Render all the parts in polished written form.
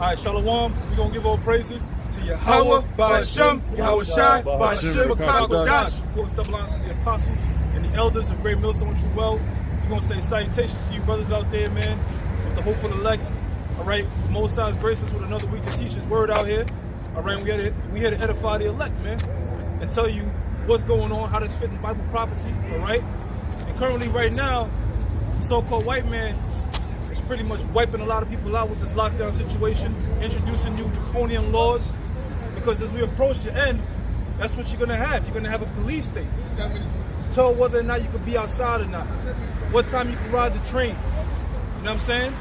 All right, Shalom. We're going to give all praises to Yahweh, Ba'ashem, Yahweh Shai, Ba'ashem, Ba'akadosh. Of course, double honors to the apostles and the elders of Great Millstone with you well. We're going to say salutations to you brothers out there, man, with the hopeful elect. All right, the Most High has graced us with another week to teach His word out here. All right, we here to edify the elect, man, and tell you what's going on, how this fit in Bible prophecy. All right, and currently, right now, the so-called white man is pretty much wiping a lot of people out with this lockdown situation, introducing new draconian laws. Because as we approach the end, that's what you're gonna have. You're gonna have a police state. Tell whether or not you could be outside or not. What time you can ride the train. You know what I'm saying?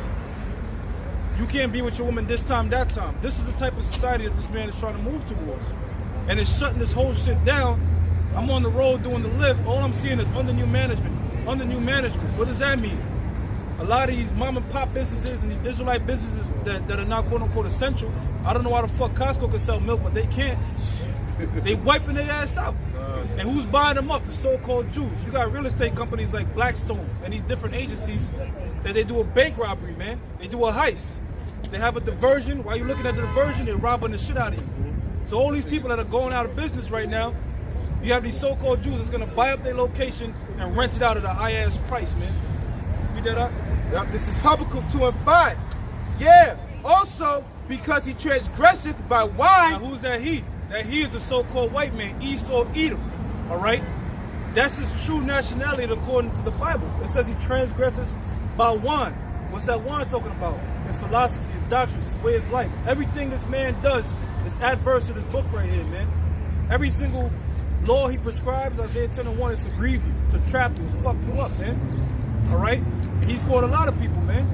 You can't be with your woman this time, that time. This is the type of society that this man is trying to move towards. And it's shutting this whole shit down. I'm on the road doing the lift. All I'm seeing is under new management. Under new management. What does that mean? A lot of these mom and pop businesses and these Israelite businesses that are not quote unquote essential. I don't know why the fuck Costco can sell milk, but they can't. They wiping their ass out. And who's buying them up? The so-called Jews. You got real estate companies like Blackstone and these different agencies that they do a bank robbery, man. They do a heist. They have a diversion. While you're looking at the diversion, they're robbing the shit out of you. So all these people that are going out of business right now, you have these so-called Jews that's going to buy up their location and rent it out at a high-ass price, man. Read that up? Yep, this is Habakkuk 2 and 5. Yeah, also because he transgresseth by wine. Now who's that he? That he is a so-called white man, Esau Edom. All right? That's his true nationality according to the Bible. It says he transgresseth by wine. What's that wine talking about? His philosophy, his doctrines, his way of life. Everything this man does is adverse to this book right here, man. Every single law he prescribes, Isaiah 10 and 1, is to grieve you, to trap you, to fuck you up, man. All right? He's caught a lot of people, man.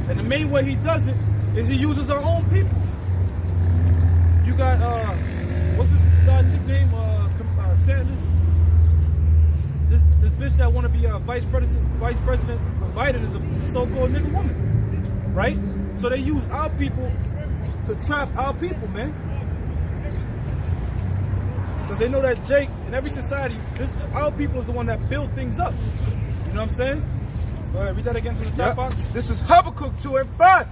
And the main way he does it is he uses our own people. You got, what's this chick name? Sanders. This bitch that want to be vice president with Biden is a so-called nigga woman, right? So they use our people to trap our people, man. Because they know that Jake, in every society, our people is the one that build things up. You know what I'm saying? Go ahead, read that again from the top box. This is Habakkuk 2 and 5.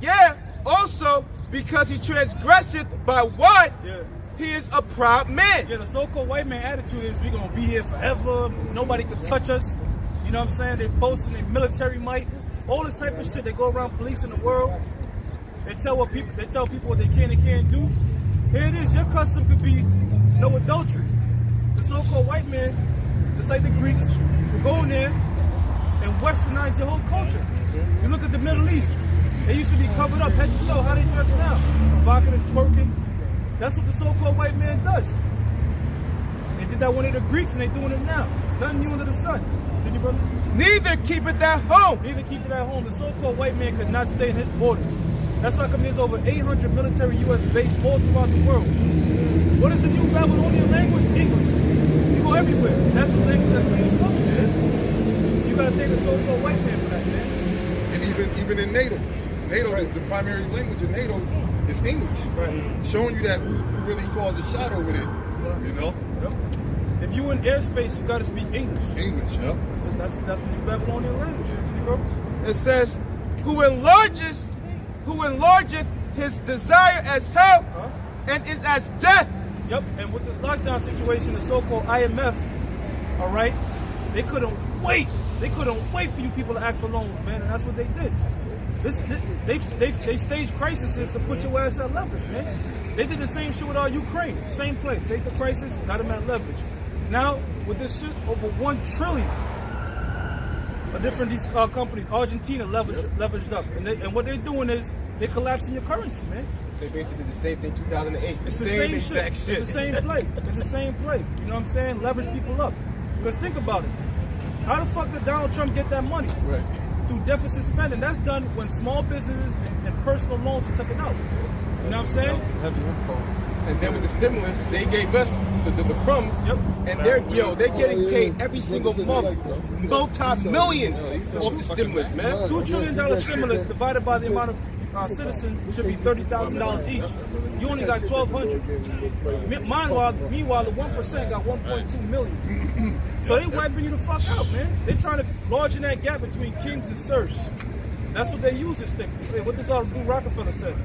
Yeah, also because he transgresseth by what? Yeah. He is a proud man. Yeah, the so-called white man attitude is we're going to be here forever. Nobody can touch us. You know what I'm saying? They're boasting their military might. All this type of shit. They go around policing the world. They tell people what they can and can't do. Here it is. Your custom could be no adultery. The so-called white man, just like the Greeks, will go in there and westernize your whole culture. You look at the Middle East. They used to be covered up head to toe. How they dress now? Provocative, twerking. That's what the so-called white man does. They did that when they the Greeks and they doing it now. Nothing new under the sun. Continue, brother. Neither keepeth at home. Neither keep it at home. The so-called white man could not stay in his borders. That's how come there's over 800 military U.S. bases all throughout the world. What is the new Babylonian language? English. You go everywhere. That's the language that's being spoken, man. You gotta thank the so-called white man for that, man. And even in NATO, right. the primary language in NATO is English. Right. Showing you that who really calls the shot over there. You know? Yep. If you in airspace, you gotta speak English. English, yep. So that's the new Babylonian language. Bro. It says, who enlargeth his desire as hell and is as death. Yep, and with this lockdown situation, the so-called IMF, all right, they couldn't wait. They couldn't wait for you people to ask for loans, man, and that's what they did. They staged crises to put your ass at leverage, man. They did the same shit with Ukraine, same place. They took crisis, got them at leverage. Now, with this shit, over $1 trillion of different these companies, Argentina leveraged up, and what they're doing is they're collapsing your currency, man. They basically did the same thing 2008. It's the same exact shit. It's the same play. It's the same play. You know what I'm saying? Leverage people up. Because think about it. How the fuck did Donald Trump get that money? Right. Through deficit spending. That's done when small businesses and personal loans are taken out. You know what I'm saying? And then with the stimulus, they gave us the crumbs. Yep. And they're getting paid every single month, multi-millions off the stimulus, man. $2 trillion stimulus divided by the amount of citizens should be $30,000 each. You only got $1,200. Meanwhile, the 1% got 1.2 million. So they wiping you the fuck out, man. They trying to large in that gap between kings and serfs. That's what they use this thing. What this dude Rockefeller said.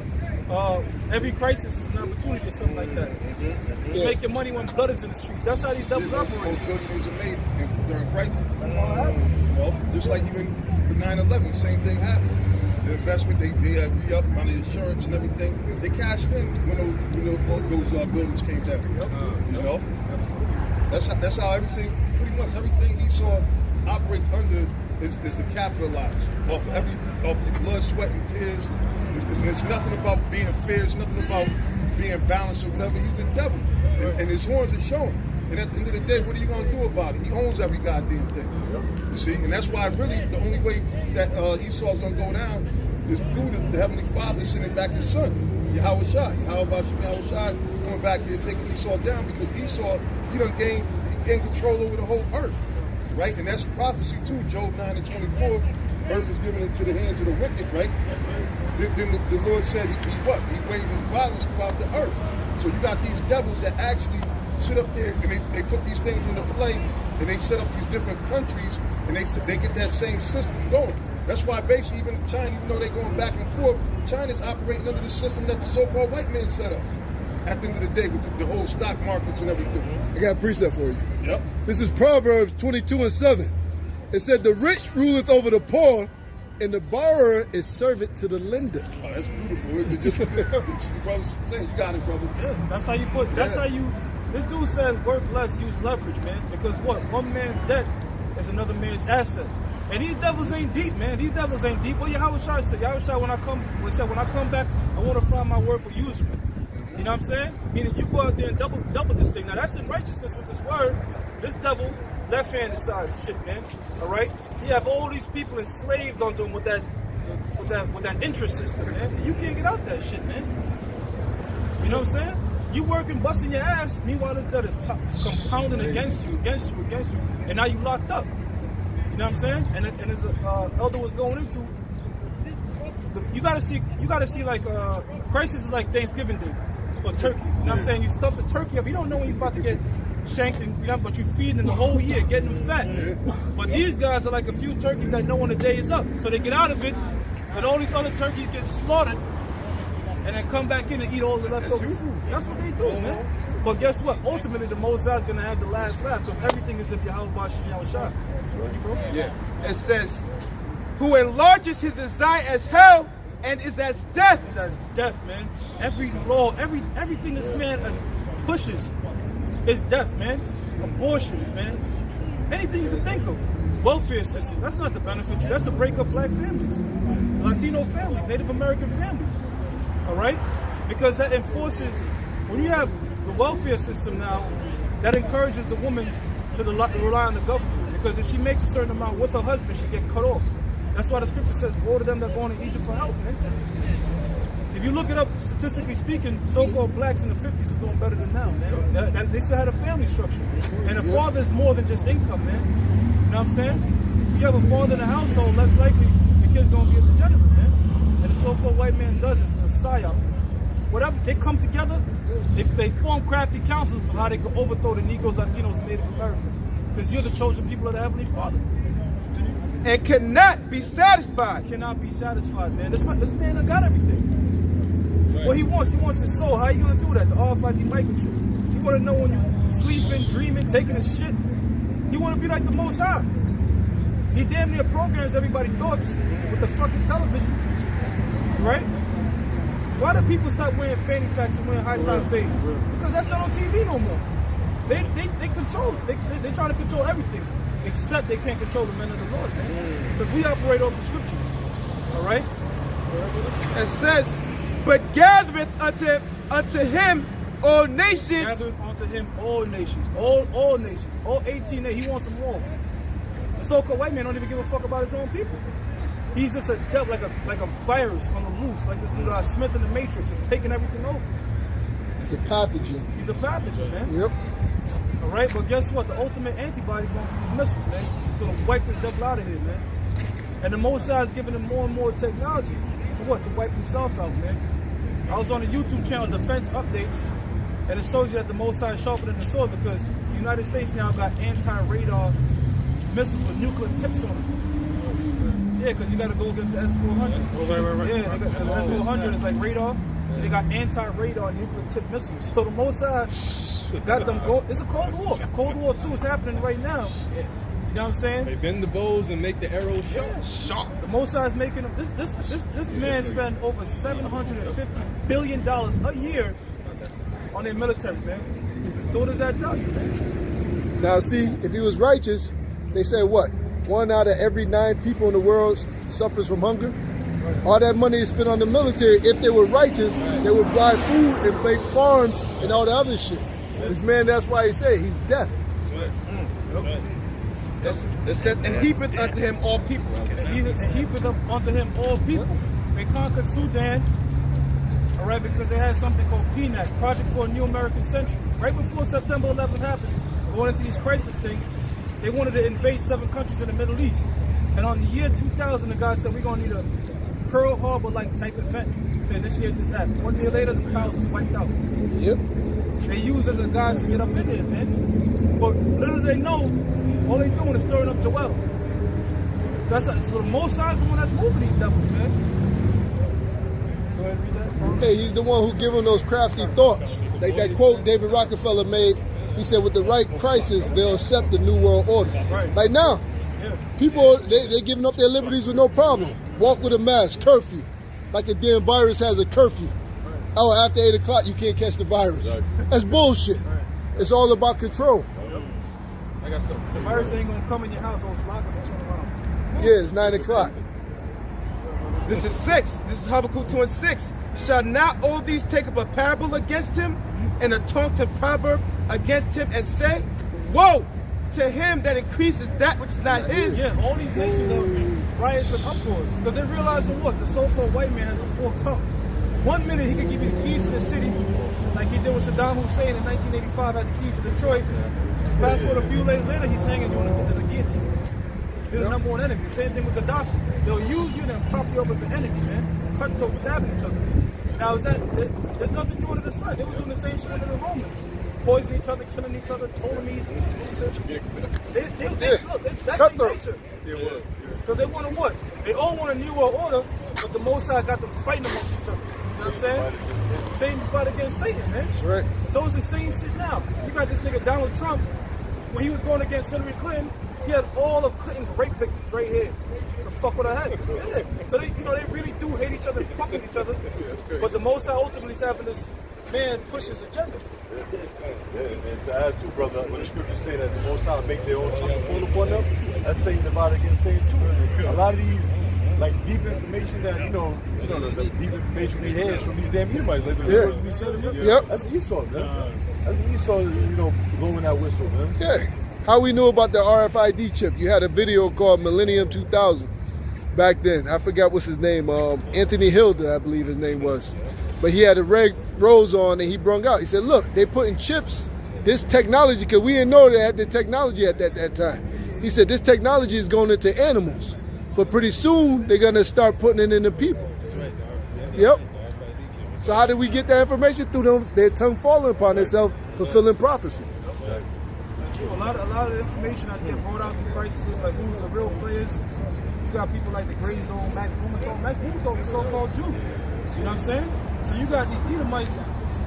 Every crisis is an opportunity or something like that. You make your money when blood is in the streets. That's how these devils operate. Most buildings are made during crisis. That's all that happens. Well, just like even the 9/11, same thing happened. The investment, they re-up on the insurance and everything. They cashed in when those buildings came down. You know? That's how everything, pretty much everything Esau operates under is to capitalize off the blood, sweat, and tears. It's nothing about being fair. It's nothing about being balanced or whatever. He's the devil, and his horns are showing. And at the end of the day, what are you going to do about it? He owns every goddamn thing. You see? And that's why really the only way that Esau's going to go down is through the Heavenly Father sending back his son, Yahweh Shai. How about you, Yahweh Shai, coming back here and taking Esau down? Because Esau, he gained control over the whole earth. Right? And that's prophecy too. Job 9:24, earth is given into the hands of the wicked, right? Then the Lord said he wages violence throughout the earth. So you got these devils that actually sit up there and they put these things into play, and they set up these different countries, and they get that same system going. That's why basically even China, even though they're going back and forth, China's operating under the system that the so-called white man set up. At the end of the day, with the whole stock markets and everything. I got a precept for you. Yep. This is Proverbs 22:7. It said, "The rich ruleth over the poor, and the borrower is servant to the lender." Oh, that's beautiful. Brother, saying you got it, brother. Yeah, that's how you put. That's how you. This dude said, "Work less, use leverage, man." Because what? One man's debt is another man's asset. And these devils ain't deep, man. These devils ain't deep. What Yahweh Shai said? Yahweh Shai, when I come back, I want to find my work with usury. You know what I'm saying? Meaning you go out there and double this thing. Now that's in righteousness with this word. This devil, left-handed side shit, man. All right? You have all these people enslaved onto him with that interest system, man. And you can't get out that shit, man. You know what I'm saying? You working, busting your ass. Meanwhile, this debt is compounding against you, and now you locked up. You know what I'm saying? And as the elder was going into, you gotta see like crisis is like Thanksgiving Day for turkeys. You know what I'm saying? You stuff the turkey up. You don't know when you're about to get shanked, but you feed them the whole year, getting them fat. But these guys are like a few turkeys that know when the day is up, so they get out of it, and all these other turkeys get slaughtered, and then come back in and eat all the leftover food. That's what they do, man. But guess what? Ultimately, the Mosai is gonna have the last laugh because everything is of Yahweh Bashem Yahweh Shai. Yeah. It says, "Who enlarges his desire as hell and is as death." It's as death, man. Every law, everything this man pushes is death, man. Abortions, man. Anything you can think of. Welfare system. That's not to benefit you. That's to break up black families, Latino families, Native American families. All right? Because that enforces, when you have the welfare system now, that encourages the woman to rely on the government. Because if she makes a certain amount with her husband, she get cut off. That's why the scripture says, "Woe to them that are going to Egypt for help," man. If you look it up, statistically speaking, so-called blacks in the 50s is doing better than now, man. They still had a family structure. And a father is more than just income, man. You know what I'm saying? If you have a father in the household, less likely the kid's going to be a degenerate, man. And the so-called white man does this as a psyop. Whatever, they come together, they form crafty councils of how they can overthrow the Negroes, Latinos, and Native Americans. Because you're the chosen people of the Heavenly Father. And cannot be satisfied. Cannot be satisfied, man. This man done got everything. Right. What he wants his soul. How you gonna do that? The RFID microchip. You wanna know when you sleeping, dreaming, taking a shit. You wanna be like the Most High. He damn near programs everybody's thoughts with the fucking television. Right? Why do people stop wearing fanny packs and wearing high-top fades? Because that's not on TV no more. They control it. They try to control everything. Except they can't control the men of the Lord, man. Because we operate off the scriptures. All right? It says, "But gathereth unto him all nations." Gathereth unto him all nations. All nations. All 18 nations. He wants them all. The so-called white man don't even give a fuck about his own people. He's just a devil, like a virus on the loose, like this dude Smith in the Matrix, is taking everything over. It's a pathogen. He's a pathogen, man. Yep. All right, but guess what? The ultimate antibody is going to be these missiles, man. So to wipe this devil out of here, man. And the Mosai is giving him more and more technology to what? To wipe himself out, man. I was on the YouTube channel, Defense Updates, and it shows you that the Mosai is sharper than the sword because the United States now got anti-radar missiles with nuclear tips on them. Yeah, because you got to go against the S-400. Oh, right. Yeah, because the S-400 is like radar. So they got anti-radar nuclear tip missiles. So the Mossad got them go. It's a Cold War. Cold War 2 is happening right now. You know what I'm saying? They bend the bows and make the arrows sharp. The Mossad's making them. This man spent over $750 billion a year on their military, man. So what does that tell you, man? Now, see, if he was righteous, they say what? 1 out of every 9 people in the world suffers from hunger. All that money is spent on the military. If they were righteous, they would buy food and make farms and all the other shit. This man, that's why he said he's deaf. It says, and heapeth unto him all people. And heapeth up unto him all people. They conquered Sudan, all right, because they had something called PNAC, Project for a New American Century. Right before September 11th happened, going into these crisis thing, they wanted to invade 7 countries in the Middle East. And on the year 2000, the guy said, we're going to need a Pearl Harbor-like type event to initiate this act. 1 year later, the towers was wiped out. Yep. They used as a guys to get up in there, man. But little do they know, all they doing is stirring up Joel. So the Mossad's the one that's moving these devils, man. Go ahead and read that. Hey, he's the one who gave them those crafty thoughts. Like that quote David Rockefeller made. He said, with the right crisis, they'll accept the New World Order. Right. Like now, people, they're giving up their liberties with no problem. Walk with a mask, curfew. Like a damn virus has a curfew. Right. Oh, after 8 o'clock, you can't catch the virus. Right. That's bullshit. Right. It's all about control. I got something. The virus ain't going to come in your house on slot and turn around. Yeah, it's 9 o'clock. This is 6. This is Habakkuk 2 and 6. Shall not all these take up a parable against him and a taunting proverb against him and say, woe to him that increases that which is not his? Yeah, all these nations are in riots and uproars because they're realizing what? The so-called white man has a forked tongue. 1 minute he could give you the keys to the city like he did with Saddam Hussein in 1985 had the keys to Detroit. Fast forward a few days later, he's hanging you on the guillotine. You're the number one enemy. Same thing with Gaddafi. They'll use you and then prop you up as an enemy, man. Cutthroat stabbing each other. Now, there's nothing new under the sun. They was doing the same shit under the Romans. Poisoning each other, killing each other, Ptolemies, that's their nature. Because they want to what? They all want a new world order, but the Mossad got them fighting amongst each other. You know what I'm saying? Same fight against Satan, man. That's right. So it's the same shit now. You got this nigga Donald Trump, when he was going against Hillary Clinton, he had all of Clinton's rape victims right here. The fuck would I have? Yeah. So they really do hate each other and fuck with each other. But the Mossad ultimately is having this man push his agenda. Yeah, and to add to, brother, when the scriptures say that the Most High make their own trumpet fall upon them, that's Satan divided against Satan too. A lot of these, like deep information that the deep information we had from these damn Edomites, like the words we said. Yep. That's Esau, man. That's Esau, blowing that whistle, man. Yeah. How we knew about the RFID chip? You had a video called Millennium 2000 back then. I forgot what's his name. Anthony Hilda, I believe his name was. But he had a red rose on and he brung out. He said, look, they putting chips, this technology, because we didn't know they had the technology at that time. He said, this technology is going into animals. But pretty soon, they're going to start putting it into people. That's right. Yep. So how did we get that information? Through them, their tongue falling upon themselves, fulfilling prophecy. A lot of the information that's getting brought out through crises, like who's the real players. You got people like the Gray Zone, Max Blumenthal. Max Blumenthal's a so-called Jew. You know what I'm saying? So you got these Edomites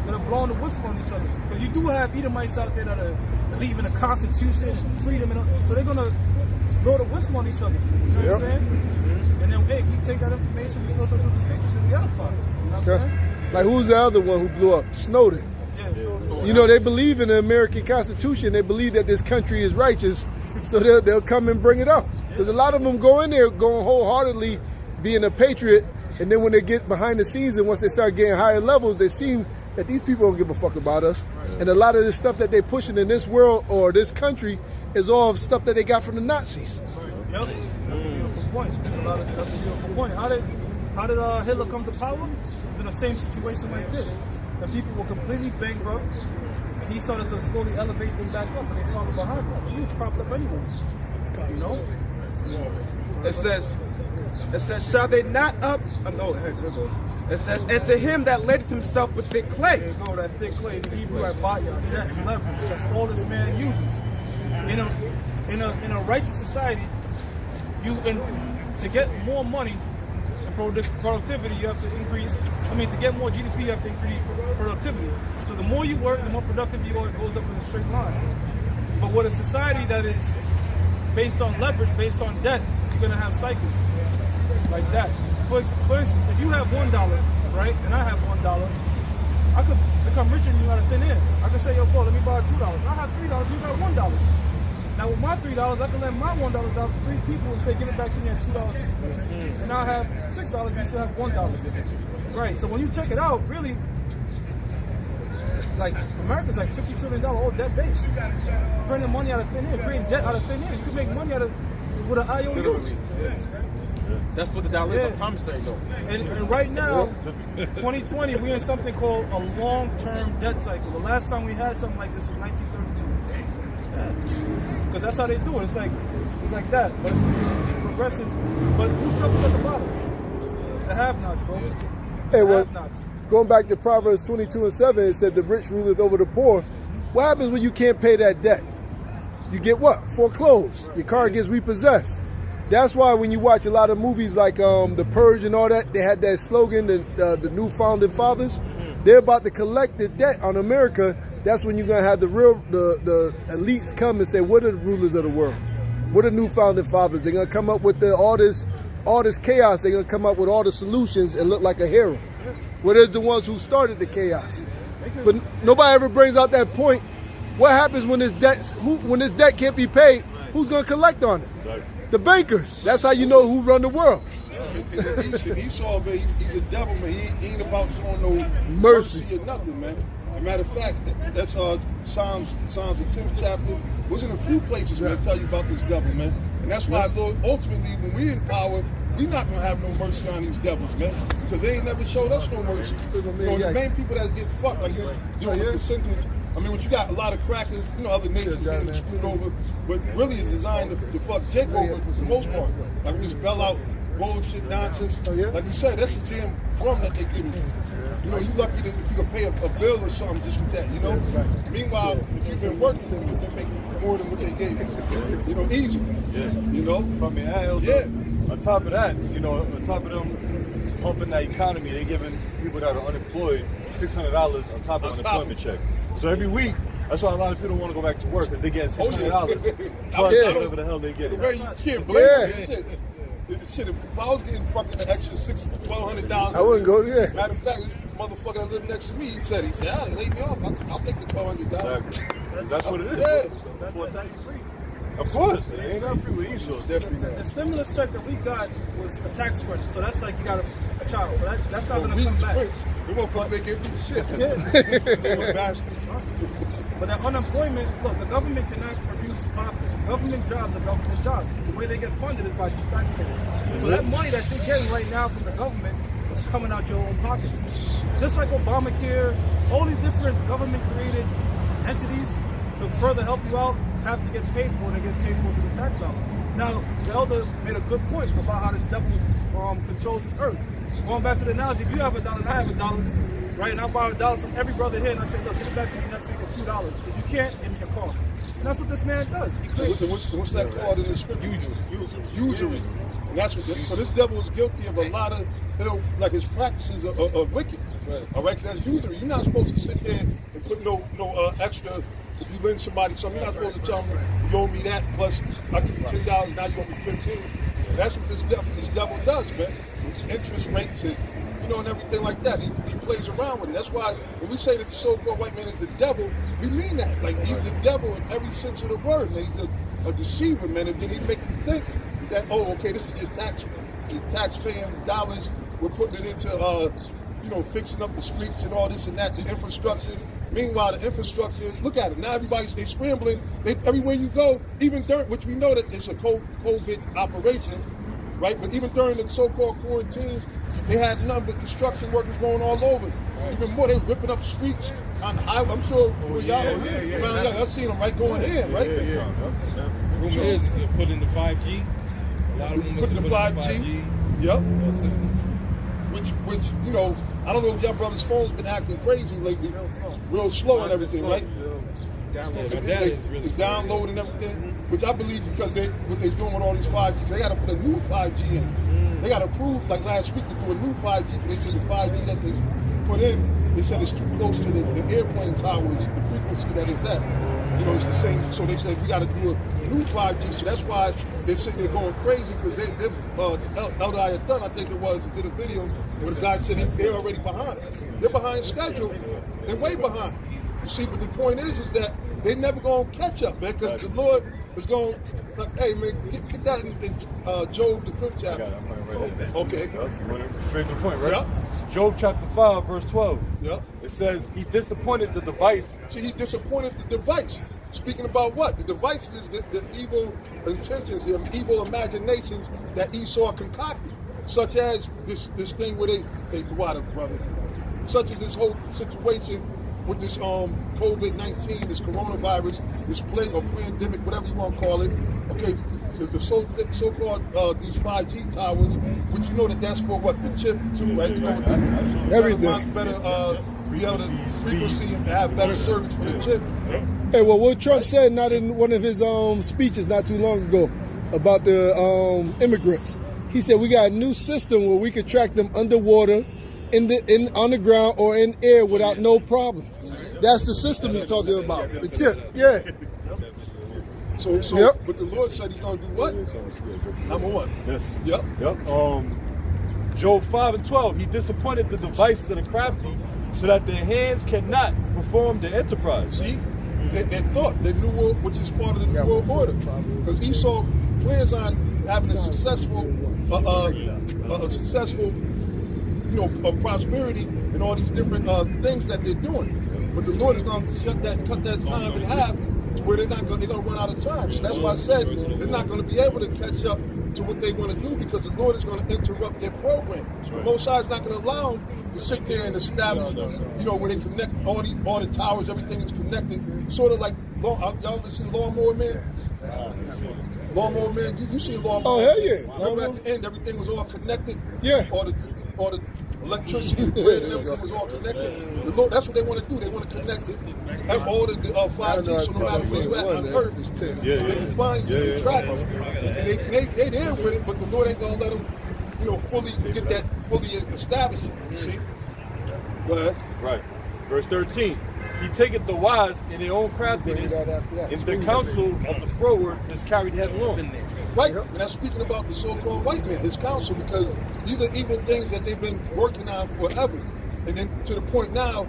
that are blowing the whistle on each other. Because you do have Edomites out there that are believing in the Constitution and freedom. So they're going to blow the whistle on each other. You know what I'm saying? And then, hey, we take that information, we filter through the scriptures, and we edify it. You know what I'm saying? Like, who's the other one who blew up? Snowden. Yeah, they believe in the American Constitution. They believe that this country is righteous, so they'll come and bring it out. Because a lot of them go in there going wholeheartedly being a patriot, and then when they get behind the scenes and once they start getting higher levels, they seem that these people don't give a fuck about us. And a lot of this stuff that they're pushing in this world or this country is all stuff that they got from the Nazis. Yep, that's a beautiful point. That's a beautiful point. How did Hitler come to power? In the same situation like this. The people were completely bankrupt, and he started to slowly elevate them back up, and they followed behind him. She was propped up anyways, you know? It says, shall they not up? No, here it goes. It says, and to him that laded himself with thick clay. There you go, that thick clay, the Hebrew at Baya, that leverage. That's all this man uses. In a righteous society, to get more money and productivity, you have to increase. I mean, to get more GDP, you have to increase productivity. So the more you work, the more productive you are. It goes up in a straight line. But with a society that is based on leverage, based on debt, you're gonna have cycles like that. For instance, if you have $1, right, and I have $1, I could become richer than you out of thin air. I could say, yo, bro, let me borrow $2. I have $3, you got $1. Now with my $3, I can lend my $1 out to 3 people and say, give it back to me at $2. And now I have $6, you still have $1. Right, so when you check it out, really, like, America's like $50 trillion all debt based. Printing money out of thin air, creating debt out of thin air. You can make money out of with an IOU. That's what the dollar is. I'm saying though. And right now, 2020, we're in something called a long-term debt cycle. The last time we had something like this was 1932. Because that's how they do it. It's like that, but it's progressing. But who suffers at the bottom? The have-nots, bro. Hey, well, have-nots. Going back to Proverbs 22:7, it said the rich ruleth over the poor. What happens when you can't pay that debt? You get what? Foreclosed. Your car gets repossessed. That's why when you watch a lot of movies like The Purge and all that, they had that slogan, the new founding fathers. They're about to collect the debt on America. That's when you're gonna have the elites come and say, what are the rulers of the world? What are new founding fathers? They're gonna come up with all this chaos. They're gonna come up with all the solutions and look like a hero. Well, there's the ones who started the chaos. But nobody ever brings out that point. What happens when this debt can't be paid? Who's gonna collect on it? The bankers. That's how you know who run the world. Esau, man, he's a devil, man. He ain't about showing no mercy or nothing, man. As a matter of fact, that's Psalms, the 10th chapter. Was in a few places where they tell you about this devil, man. And that's why, Lord, ultimately, when we're in power, we're not going to have no mercy on these devils, man. Because they ain't never showed us no mercy. The main people that get fucked, like the percentage. I mean, what you got, a lot of crackers, other nations getting screwed over, but really it's designed to fuck Jake over for the most part. Like, we just bail out bullshit, nonsense. Like you said, that's a damn crumb that they give you. You lucky if you can pay a bill or something just with that, Meanwhile, if you've been working, they're making more than what they gave you. Easy. On top of that, on top of them pumping that economy, they're giving people that are unemployed $600 on top of an unemployment check. So every week, that's why a lot of people don't want to go back to work, because they get $600 plus whatever the hell they get. You can't blame shit, if I was getting fucking an extra $1,200, I wouldn't go there. Matter of fact, this motherfucker that lived next to me, he said, "Ah, they laid me off. I'll take the $1,200." That's what it is. Yeah. That's how you free. Of course. It ain't not free with Esau. Definitely. The stimulus check that we got was a tax credit, so that's like you got a child. So that's not going to come back. We won't put make every shit. They were bastards. But that unemployment, look, the government cannot produce profit. Government jobs are government jobs. The way they get funded is by taxpayers. So that money that you're getting right now from the government is coming out your own pockets. Just like Obamacare, all these different government-created entities to further help you out have to get paid for. They get paid for through the tax dollar. Now, the elder made a good point about how this devil controls this earth. Going back to the analogy, if you have $1 and I have $1, right, and I borrow $1 from every brother here, and I say, look, give it back to me next week at $2. If you can't, give me your car. And that's what this man does. What's that called in the scripture? Usury. And that's what. So this devil is guilty of a lot of, like his practices are wicked. Right. All right, that's usury. You're not supposed to sit there and put no extra. If you lend somebody something, you're not supposed to tell them you owe me that plus I give you $10, now you owe me $15. And that's what this devil does, man. Interest rates and and everything like that. He plays around with it. That's why when we say that the so-called white man is the devil, we mean that. Like, he's the devil in every sense of the word, man. He's a deceiver, man. And then he make you think that, okay, this is your tax-paying dollars. We're putting it into, fixing up the streets and all this and that, the infrastructure. Meanwhile, the infrastructure, look at it. Now they scrambling. Everywhere you go, even during, which we know that it's a COVID operation, right? But even during the so-called quarantine, they had nothing but construction workers going all over. Even more, they was ripping up streets on the highway. I'm sure I've seen them going in, right? Rumor is to put in the 5G. A lot of them put in the 5G. Yep. Which I don't know if y'all brothers' phones been acting crazy lately. Real slow and everything, right? Download. It's download and everything. which I believe because what they're doing with all these 5G, they got to put a new 5G in. They got to approve, like last week, to do a new 5G. They said the 5G that they put in, they said it's too close to the airplane towers, the frequency that is at. You know, it's the same. So they said we got to do a new 5G. So that's why they're sitting there going crazy because Elder Ayatollah, I think it was, did a video where the guy said they're already behind. They're behind schedule. They're way behind. You see, but the point is that they're never going to catch up, man, because the Lord is going, hey, man, get that in Job, the 5th chapter. Okay. You went straight to the point, right? Yeah. Job chapter 5, verse 12. Yeah. It says, he disappointed the device. See, he disappointed the device. Speaking about what? The device is the evil intentions, the evil imaginations that Esau concocted, such as this thing where they Dwight, brother, such as this whole situation with this COVID-19, this coronavirus, this plague or pandemic, whatever you want to call it. Okay, the so-called these 5G towers, which you know that's for what, the chip too, right? You know, everything. Better be able to frequency and have better service for the chip. Hey, well, what Trump said not in one of his speeches not too long ago about the immigrants, he said we got a new system where we could track them underwater, on the ground or in air without no problem. That's the system he's talking about. The chip, yeah. So yep. But the Lord said he's going to do what? Number one. Yes. Yep. Yep. Job 5 and 12. He disappointed the devices of the crafty, so that their hands cannot perform the enterprise. See, they thought the new world, which is part of the new world order, because Esau plans on having a successful, prosperity and all these different things that they're doing. But the Lord is going to cut that time in half to where they're going to run out of time. So that's why I said they're not going to be able to catch up to what they want to do because the Lord is going to interrupt their program. Right. Most High is not going to allow them to sit there and establish, where they connect all the towers, everything is connected. Sort of like, y'all ever seen Lawnmower Man? Lawnmower Man, you seen Lawnmower? Oh, hell yeah. Remember at the end, everything was all connected? Yeah. All the electricity, the grid, and everything was all connected. The Lord, that's what they want to do. They want to connect all the 5G, so no matter where you at on Earth, they can find you and track you. And they there with it, but the Lord ain't going to let them, fully get that fully established. You see? Go ahead. Right. Verse 13. He taketh the wise in their own craftiness, and the counsel of the froward is carried headlong. Right, and I'm speaking about the so-called white man, his counsel, because these are evil things that they've been working on forever. And then to the point now,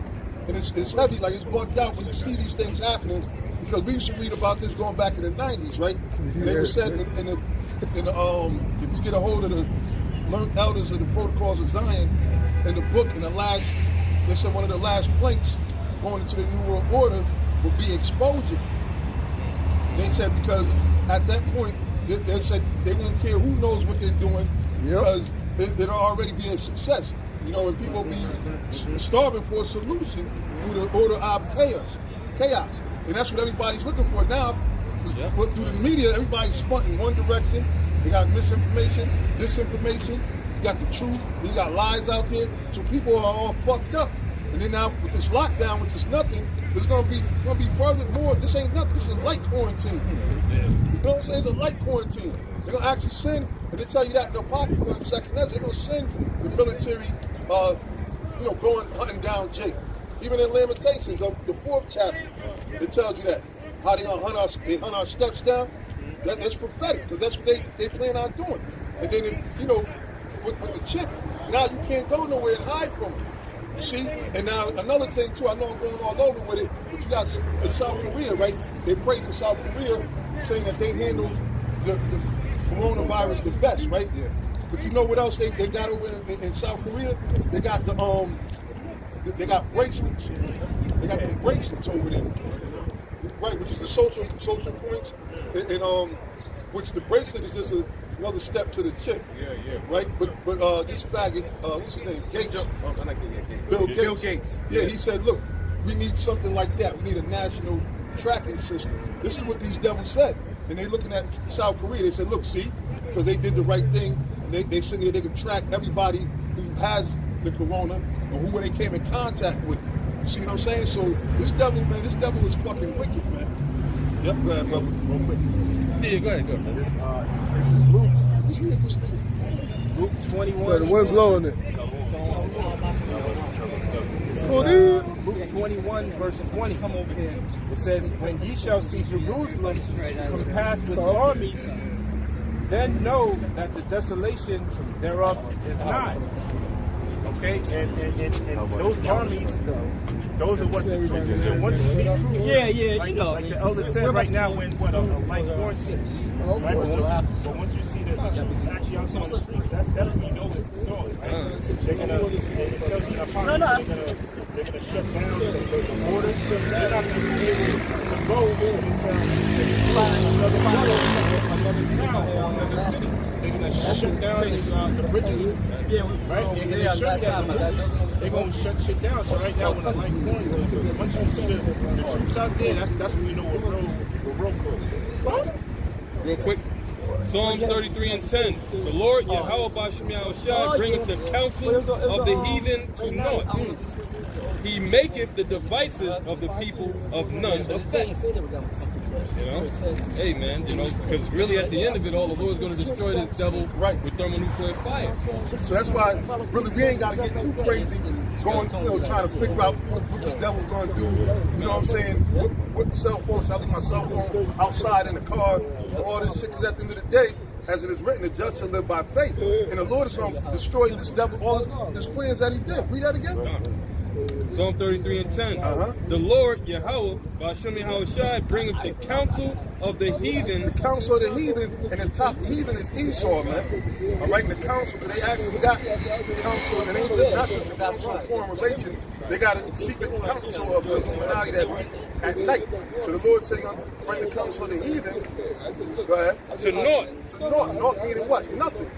and it's heavy, like it's bugged out when you see these things happening, because we used to read about this going back in the 90s, right? And they were said in the if you get a hold of the learned elders of the protocols of Zion, in the book, in the last, they said one of the last planks going into the New World Order would be exposure. They said because at that point, they said they won't care who knows what they're doing because it'll already be a success. And people be starving for a solution through the order of chaos. And that's what everybody's looking for now. But through the media, everybody's spun in one direction. They got misinformation, disinformation, you got the truth, and you got lies out there. So people are all fucked up. And then now with this lockdown, which is nothing, there's gonna be further more. This ain't nothing. This is a light quarantine. You know what I'm saying? It's a light quarantine. They're gonna actually send, and they tell you that in the Apocrypha in second Ezra, they're gonna send the military, going hunting down Jake. Even in Lamentations, of the 4th chapter, it tells you that how they gonna hunt us. They hunt our steps down. That's prophetic because that's what they plan on doing. And then with the chip, now you can't go nowhere and hide from them. You see? And now another thing too, I know I'm going all over with it, but you got in South Korea, right? They praise in South Korea saying that they handle the coronavirus the best, right? Yeah. But you know what else they got over in South Korea? They got they got bracelets. They got the bracelets over there. Right, which is the social points. And which the bracelet is just another step to the chip. Yeah. Right? But this faggot, what's his name? Gates. Bill Gates. Yeah, he said, look, we need something like that. We need a national tracking system. This is what these devils said. And they're looking at South Korea. They said, look, see, because they did the right thing. And they said they could track everybody who has the corona or who they came in contact with. You see what I'm saying? So this devil is fucking wicked, man. Yep, go ahead, brother. Real quick. Yeah, go ahead, go. This is Luke 21. The wind blowing it. This is Luke 21, verse 20. Come over here. It says, when ye shall see Jerusalem compassed with armies, then know that the desolation thereof is nigh. Okay, and those armies, those are what the troops. And once you see troops, like the elder said, right now we're in what a light quarantine, right? But once you see the actually I'm saying the troops, that's when you know it's the sword. They're gonna shut down the borders. They're not gonna be able to go into another town or another city. They're gonna shut down the bridges, right? They're gonna shut down the bridges. They're gonna shut shit down. So right now, when the light quarantine, once you see the troops out there, that's when you know we're real close. Real quick. Psalms 33 and 10. The Lord Yahweh B'Shem Yahushua bringeth the counsel of the heathen to naught. He maketh the devices of the people of none effect. You know? Hey man, you know, because really at the end of it all, the Lord's going to destroy this devil with thermonuclear fire. So that's why, really, we ain't got to get too crazy going, trying to figure out what this devil's going to do. You know what I'm saying? What cell phone? Should I leave my cell phone outside in the car? All this shit, because at the end of the day, as it is written, the just shall live by faith. And the Lord is going to destroy this devil, all his plans that he did. Read that again. Psalm 33 and 10. The Lord Yahweh B'Shem Yahushua bringeth the counsel of the heathen. The counsel of the heathen, and the top heathen is Esau, man. All right, and the counsel, they actually got the counsel, and it ain't just, not just the counsel of foreign relations. They got a secret counsel of the Illuminati that meet at night. So the Lord said he's going to bring the counsel of the heathen. Go ahead. To naught. To naught. Naught meaning what? Nothing.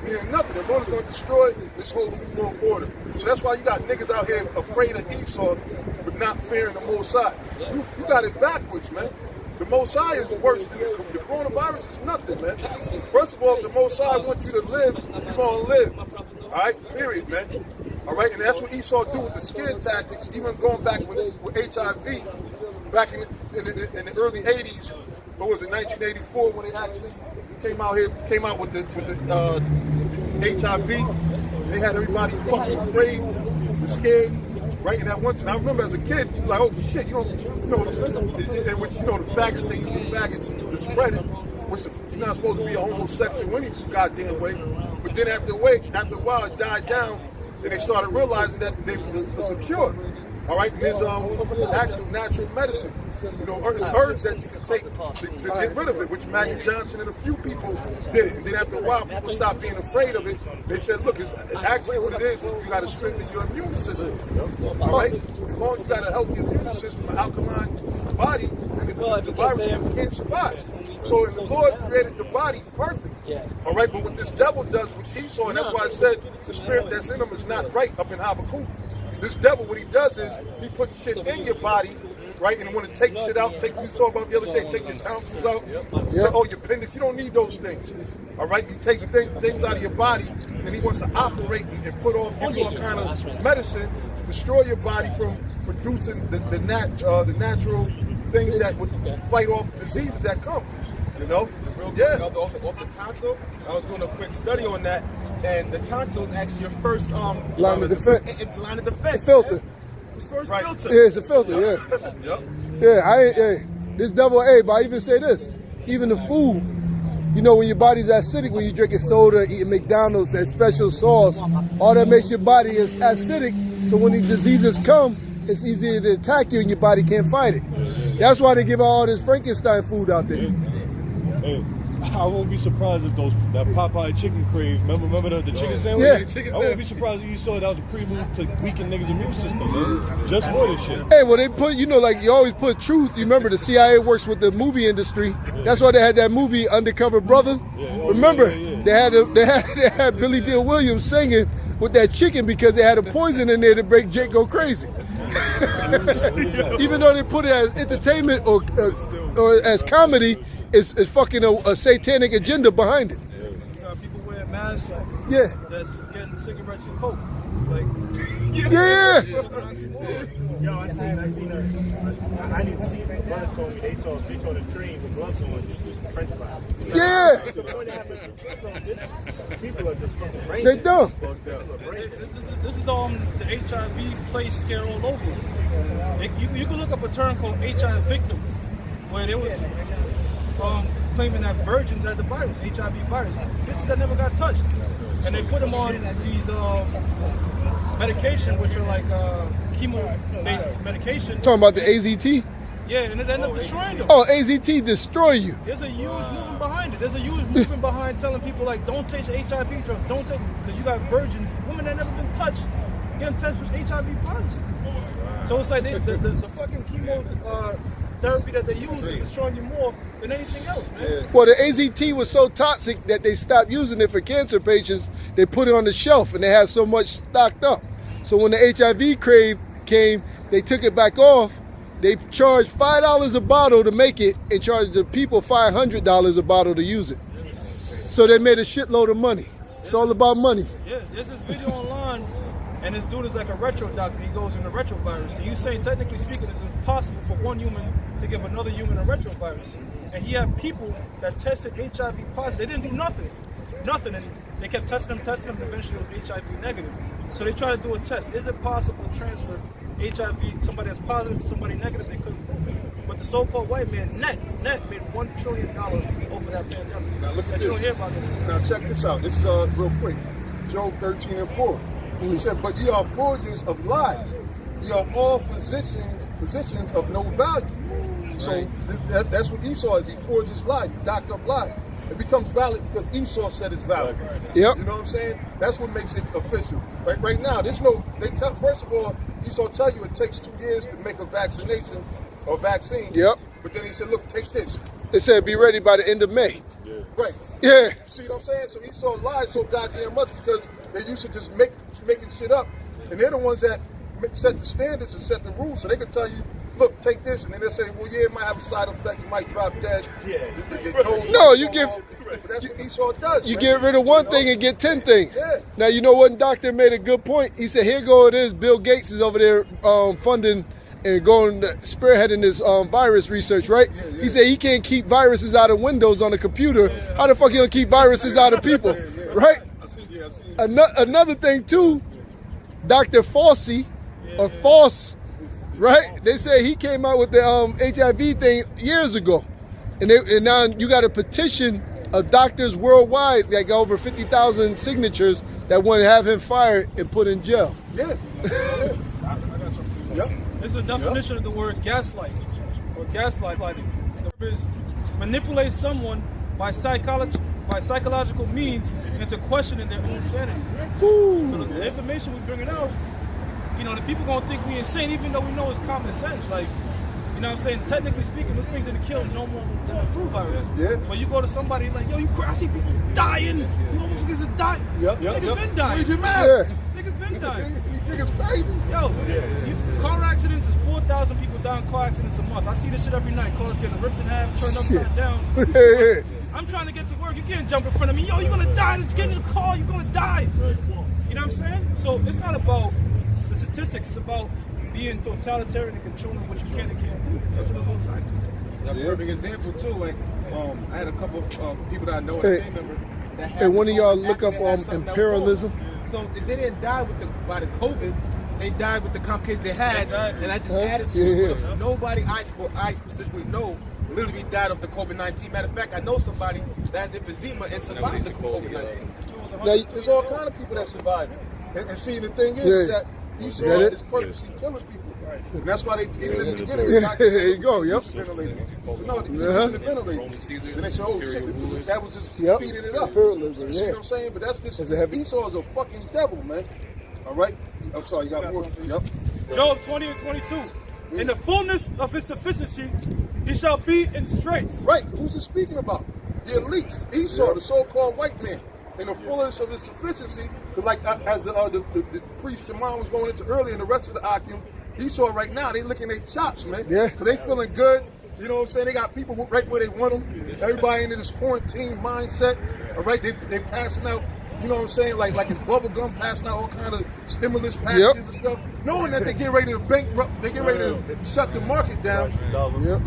Meaning nothing. The Lord is going to destroy this whole new world order. So that's why you got niggas out here afraid of Esau, but not fearing the Most High. You got it backwards, man. The Most High is worse than the coronavirus is nothing, man. First of all, if the Most High wants you to live, you're going to live. All right? Period, man. All right? And that's what Esau do with the scare tactics, even going back with HIV, back in the early 80s. What was it, 1984, when they actually came out with the HIV. They had everybody fucking afraid, scared, right? And at once, and I remember as a kid, you were like, oh shit, you know, the faggots say you do faggots to spread it, which you're not supposed to be a homosexual any goddamn way. But then after a while, it died down, and they started realizing that they was a cure. All right, and there's actual natural medicine. You know, it's herbs that you can take to get rid of it, which Magic Johnson and a few people did. And then after a while, people stopped being afraid of it. They said, look, it's actually what it is. You got to strengthen your immune system. All right? As long as you got a healthy immune system, an alkaline body, the virus can't survive. So the Lord created the body perfect. All right, but what this devil does, which he saw, and that's why I said the spirit that's in him is not right up in Habakkuk. This devil, what he does is he puts shit in your body, right? And want to take shit out. We talked about the other day, take your tonsils out, your appendix. You don't need those things. All right? You take things out of your body, and he wants to operate and give you all kind of medicine to destroy your body from producing the natural things that would fight off diseases that come. You know? Off the tonsil, I was doing a quick study on that, and the tonsil is actually your first line of defense. Line of defense. It's a filter. It's first filter. Yeah, it's a filter. Yeah. This devil. But I even say this. Even the food. You know, when your body's acidic, when you're drinking soda, eating McDonald's, that special sauce, all that makes your body is acidic. So when these diseases come, it's easier to attack you, and your body can't fight it. That's why they give all this Frankenstein food out there. Hey, I won't be surprised if that Popeye chicken crave. Remember the chicken sandwich? Yeah. I won't be surprised if you saw that was a prelude to weaken niggas' immune system, man. Just for this shit. Hey, well, they put, like you always put truth. You remember the CIA works with the movie industry. That's why they had that movie Undercover Brother. Remember, they had Billy Deal Williams singing with that chicken because they had a poison in there to make Jake go crazy. Even though they put it as entertainment or as comedy, it's fucking a satanic agenda behind it. You got people wearing masks. Yeah. That's getting cigarettes and coke. Like, Yeah. Yo, I didn't see it. My brother told me they saw the train with gloves on, French fries. Yeah. People are just fucking brain. They dumb. This is the HIV play scare all over. You can look up a term called HIV victim, where there was claiming that virgins had the virus, HIV virus, bitches that never got touched, and they put them on these medication, which are like chemo-based medication. Talking about the AZT? Yeah, and it ended up destroying them. Oh, AZT destroy you. There's a huge movement behind it. There's a huge movement behind telling people, like, don't take HIV drugs, don't take, because you got virgins, women that never been touched, getting tested with HIV positive. So it's like the fucking chemo therapy that they use is destroying you more than anything else, man. Well, the AZT was so toxic that they stopped using it for cancer patients. They put it on the shelf, and they had so much stocked up. So when the HIV crave came, they took it back off. They charged $5 a bottle to make it and charged the people $500 a bottle to use it. So they made a shitload of money. It's all about money. Yeah, there's this video online, and this dude is like a retro doctor. He goes into retrovirus. And you saying, technically speaking, it's impossible for one human to give another human a retrovirus. And he had people that tested HIV positive. They didn't do nothing. And they kept testing them, and eventually it was HIV negative. So they tried to do a test. Is it possible to transfer HIV, somebody that's positive to somebody negative? They couldn't prove it. But the so-called white man, net made $1 trillion over that pandemic. Now look at You don't this. hear about it. Now check this out. This is real quick. Job 13:4. He said, "But ye are forgers of lies. Ye are all physicians of no value." So that's what Esau is. He forges lies. He docked up lies. It becomes valid because Esau said it's valid. Yep. You know what I'm saying? That's what makes it official. Right now, there's no. First of all, Esau tell you it takes 2 years to make a vaccination or vaccine. Yep. But then he said, "Look, take this." They said be ready by the end of May. Right. Yeah. See what I'm saying? So Esau lies so goddamn much because they used to just making shit up, and they're the ones that set the standards and set the rules. So they could tell you, "Look, take this," and then they say, "Well, yeah, it might have a side effect. You might drop dead." No, you give. But that's what Esau does. You man. get rid of one thing and get 10 things. Yeah. Now, you know what doctor made a good point? He said, here go it is. Bill Gates is over there funding and going spearheading this virus research, right? Yeah. He said he can't keep viruses out of Windows on the computer. How the fuck he gonna keep viruses out of people, right? I see. Another thing too, Dr. Fauci, or False, right? They say he came out with the HIV thing years ago. And now you got a petition of doctors worldwide, like over 50,000 signatures that want to have him fired and put in jail. Yeah. Yep. It's a definition of the word gaslight or gaslighting. The word is manipulate someone by psychological means into questioning their own sanity. So the information we're bringing out, you know, the people gonna think we insane, even though we know it's common sense. Like, you know what I'm saying? Technically speaking, this thing didn't kill no more than the flu virus. Yeah. But you go to somebody like, yo, I see people dying. You motherfuckers is dying. Niggas been dying. You mad? Niggas been dying. Niggas crazy. Yo, car accidents is 4,000 people die in car accidents a month. I see this shit every night. Cars getting ripped in half, turned upside down. I'm trying to get to work. You can't jump in front of me. Yo, you're gonna die. Just get in the car. You're gonna die. You know what I'm saying? So it's not about the statistics. It's about being totalitarian and controlling what you can and can't do. That's what it goes back to. That's a perfect example too. Like, I had a couple of people that I know, a team member, that had. Hey, one of y'all look up something else imperialism. wrong. So they didn't die by the COVID. They died with the complications they had, Exactly. and I just added to it. Yeah. Nobody I specifically know literally died of the COVID-19. Matter of fact, I know somebody that has emphysema and survived the COVID-19. Now, There's all kind of people that survive it. And see, the thing is that Esau is purposely killing people. And that's why they did it in the beginning. Yeah, there you go, yep. Ventilators. So no, they used the ventilators. And they said, oh shit, that was just speeding it up. Imperialism, You see what I'm saying? But that's this. Esau is a fucking devil, man. All right? I'm sorry, you got more. Yep. Job 20 and 22. In the fullness of his sufficiency, he shall be in straits. Right. Who's he speaking about? The elite. Esau, the so-called white man. In the fullness of his sufficiency, like as the priest Shimon was going into earlier, and the rest of the Akim, Esau right now, they licking their chops, man. Yeah. Because they feeling good. You know what I'm saying? They got people right where they want them. Everybody into this quarantine mindset. All right? They passing out you know what I'm saying, like it's bubble gum, passing out all kind of stimulus packages and stuff, knowing that they get ready to bankrupt, they get ready to shut the market down,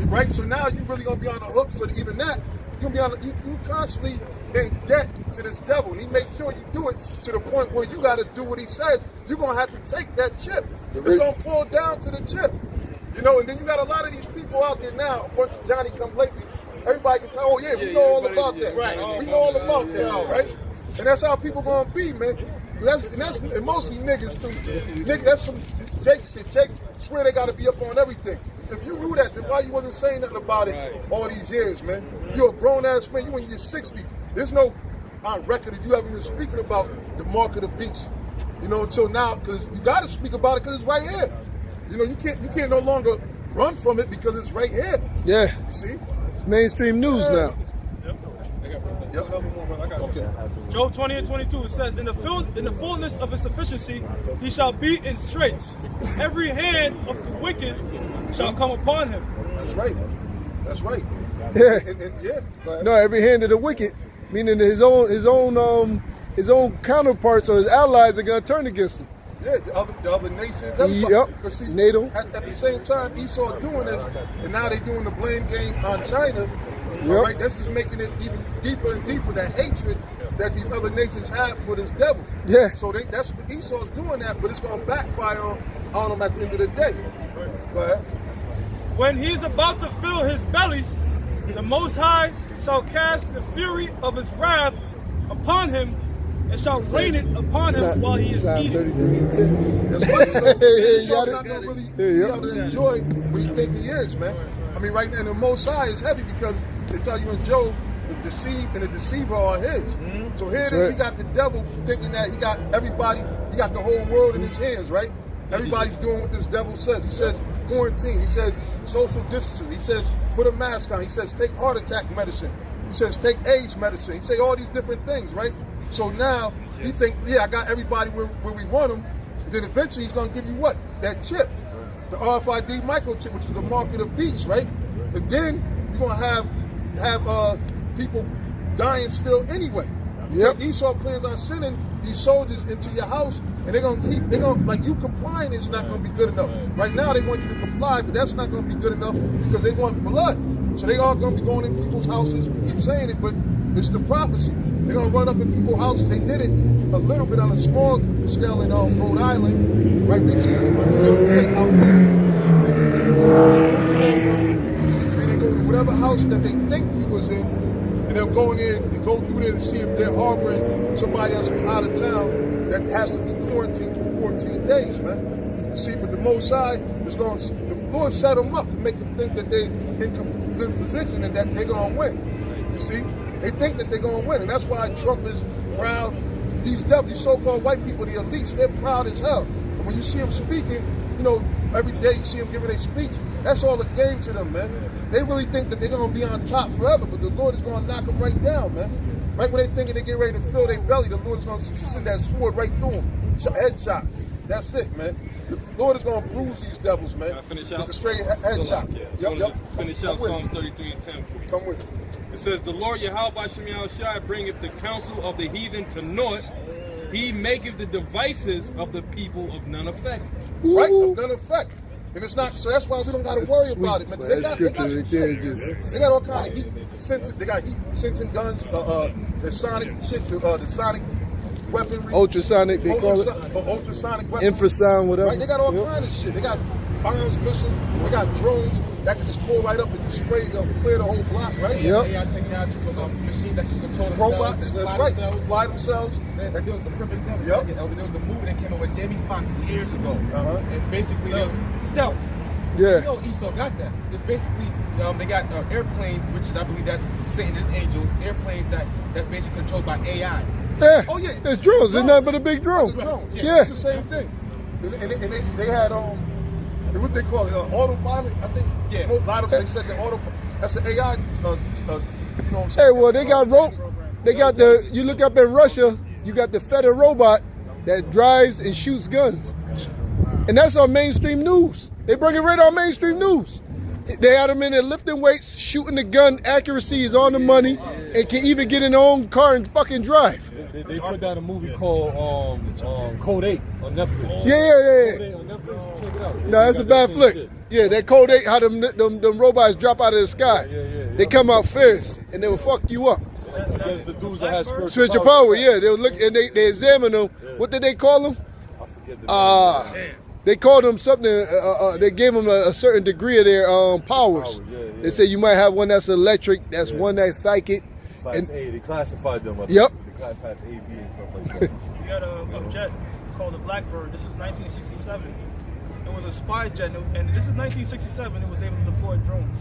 right? So now you really gonna be on the hook for even that. You're gonna be on you constantly in debt to this devil, and he makes sure you do it to the point where you got to do what he says. You're gonna have to take that chip. It's gonna pull down to the chip, you know. And then you got a lot of these people out there now, a bunch of Johnny come latelys. Everybody can tell, oh yeah, we know all about that. Right. We know all about that, right? And that's how people gonna be, man. And mostly niggas too. Niggas, that's some Jake shit. Jake swear they gotta be up on everything. If you knew that, then why you wasn't saying nothing about it all these years, man? You're a grown ass man. You in your 60s. There's no record of you ever been speaking about the mark of the beast, you know, until now, because you got to speak about it because it's right here. You know, you can't no longer run from it because it's right here. Yeah. You see? It's mainstream news now. Okay. Job 20 and 22, it says, in the fullness of his sufficiency, he shall be in straits. Every hand of the wicked shall come upon him. That's right. That's right. Yeah. No, every hand of the wicked, meaning his own counterparts or his allies are gonna turn against him. Yeah, the other nations, everybody. Yep. See, NATO. At the same time, Esau doing this, and now they're doing the blame game on China. Yep. All right, that's just making it even deeper and deeper, the hatred that these other nations have for this devil. Yeah. So that's what Esau's doing that, but it's going to backfire on them at the end of the day. Go ahead. When he's about to fill his belly, the Most High shall cast the fury of his wrath upon him and shall rain it upon him while he is eating. 33 and 10. That's right. So Esau's not going to really be able to enjoy what he think he is, man. I mean, right now, the Most High is heavy because they tell you in Job, the deceived and the deceiver are his. So here it is, he got the devil thinking that he got everybody, he got the whole world in his hands, right? Everybody's doing what this devil says. He says quarantine. He says social distancing. He says put a mask on. He says take heart attack medicine. He says take AIDS medicine. He say all these different things, right? So now he think, yeah, I got everybody where we want them. And then eventually he's gonna give you what? That chip, the RFID microchip, which is the mark of the beast, right? And then you're gonna have people dying still anyway. Yep. Esau plans on sending these soldiers into your house, and they're gonna like you complying is not gonna be good enough. Right now they want you to comply, but that's not gonna be good enough because they want blood. So they are gonna be going in people's houses. We keep saying it, but it's the prophecy. They're gonna run up in people's houses. They did it a little bit on a small scale in Rhode Island, right? They see out there. And they go to whatever house that they think he was in, and they'll go in there and go through there to see if they're harboring somebody else from out of town that has to be quarantined for 14 days, man. You see, but the Most High is going to, the Lord set them up to make them think that they're in good position and that they're going to win. You see? They think that they're going to win, and that's why Trump is proud. These devils, these so-called white people, the elites, they're proud as hell. And when you see them speaking, you know, every day you see them giving a speech, that's all a game to them, man. They really think that they're going to be on top forever, but the Lord is going to knock them right down, man. Right when they thinking they get ready to fill their belly, the Lord is going to send that sword right through them. Headshot. That's it, man. The Lord is going to bruise these devils, man. Finish out? With a straight headshot. Yep. Finish out Psalms 33 and 10 for you. Come with me. It says, the Lord Yahweh by Shemiah Shai bringeth the counsel of the heathen to naught. He maketh the devices of the people of none effect. Right? Of none effect. And it's not, so that's why we don't got to worry about it, man. They got some shit. They got all kind of heat sensing, they got heat sensing guns, the sonic shit, the sonic weaponry. Ultrasonic, they call it. Ultrasonic weaponry. Infrasound, whatever. Right? They got all kind of shit. They got bombs, missiles, they got drones that can just pull right up and just spray clear the whole block, right? Yep. AI technology with machines that can control themselves. Robots, that's right. Fly themselves. The perfect example. Yep. There was a movie that came out with Jamie Foxx years ago. And basically, Stealth. it was stealth. Yeah. You know, Esau got that. It's basically, they got airplanes, which is, I believe that's Satan's angels, airplanes that's basically controlled by AI. Yeah. Oh, yeah. It's drones. It's nothing but a big drone. Yeah. It's the same thing. And they had, what they call it, autopilot, I think. Yeah. A lot of them, they said the autopilot. That's an AI, you know what I'm saying? Hey, well, they got you look up in Russia, you got the Feder robot that drives and shoots guns. And that's on mainstream news. They bring it right on mainstream news. They had them in there lifting weights, shooting the gun, accuracy is on the money, and can even get in their own car and fucking drive. They put down a movie called Code 8 on Netflix. Yeah. Code 8 on Netflix. Check it out. No, that's a bad flick. Yeah, that Code 8, how them robots drop out of the sky. They come out fierce and they will fuck you up. Against the dudes that had Spiritual power, yeah. They'll look and they examine them. What did they call them? I forget the name. They called them something. They gave them a certain degree of their powers. They say you might have one that's electric, that's one that's psychic. Class A, they classified them. Yep. They classified A, B, and stuff like that. We had a jet called the Blackbird. This was 1967. It was a spy jet, and this is 1967. It was able to deploy drones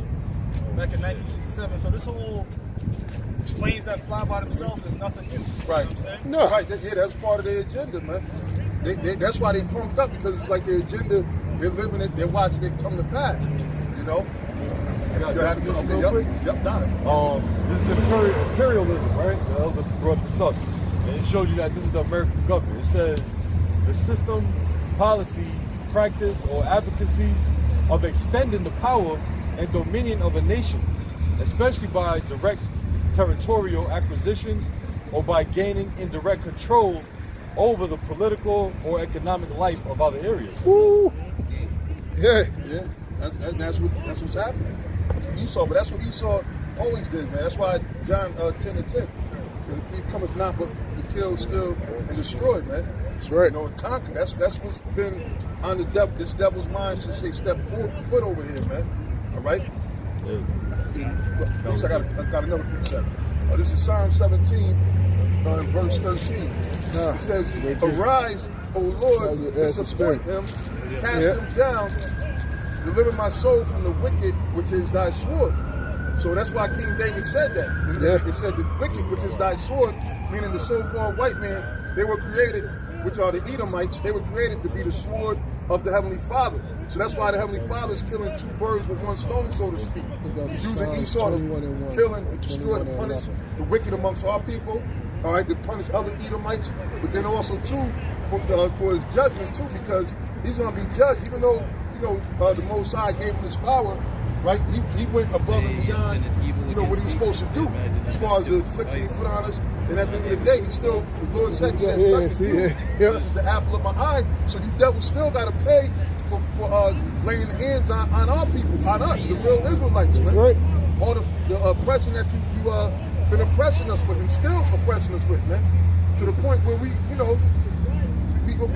back in 1967. So this whole planes that fly by themselves is nothing new. Right. You know what I'm saying? No. Right, yeah, that's part of their agenda, man. That's why they pumped up, because it's like their agenda, they're living it, they're watching it come to pass, you know? Yep, this is imperialism, right? The elder brought this up. And it showed you that this is the American government. It says the system, policy, practice, or advocacy of extending the power and dominion of a nation, especially by direct territorial acquisitions or by gaining indirect control over the political or economic life of other areas. Woo. Yeah. That's what's happening. Esau, but that's what Esau always did, man. That's why John 10:10. So the thief cometh not but to kill, steal, and destroy, man. That's right. You know, and conquer. That's what's been on this devil's mind since they stepped foot over here, man. All right. I got another precept. This is Psalm 17, verse 13. It says, "Arise, O Lord, disappoint him, cast him down, deliver my soul from the wicked, which is thy sword." So that's why King David said that. It said the wicked, which is thy sword, meaning the so-called white man, they were created, which are the Edomites, they were created to be the sword of the Heavenly Father. So that's why the Heavenly Father is killing two birds with one stone, so to speak. He's using Esau to kill and destroy and punish the wicked amongst our people, all right, to punish other Edomites, but then also too for his judgment too, because he's going to be judged, even though the Most High gave him his power, right? He went above and beyond, what he was supposed to do as far as the affliction he put on us. And at the end of the day, the Lord said he had touched you, touches the apple of my eye. So you devils still got to pay for laying hands on our people, on us, the real Israelites, man. Right. All the oppression that you been oppressing us with and still oppressing us with, man. To the point where we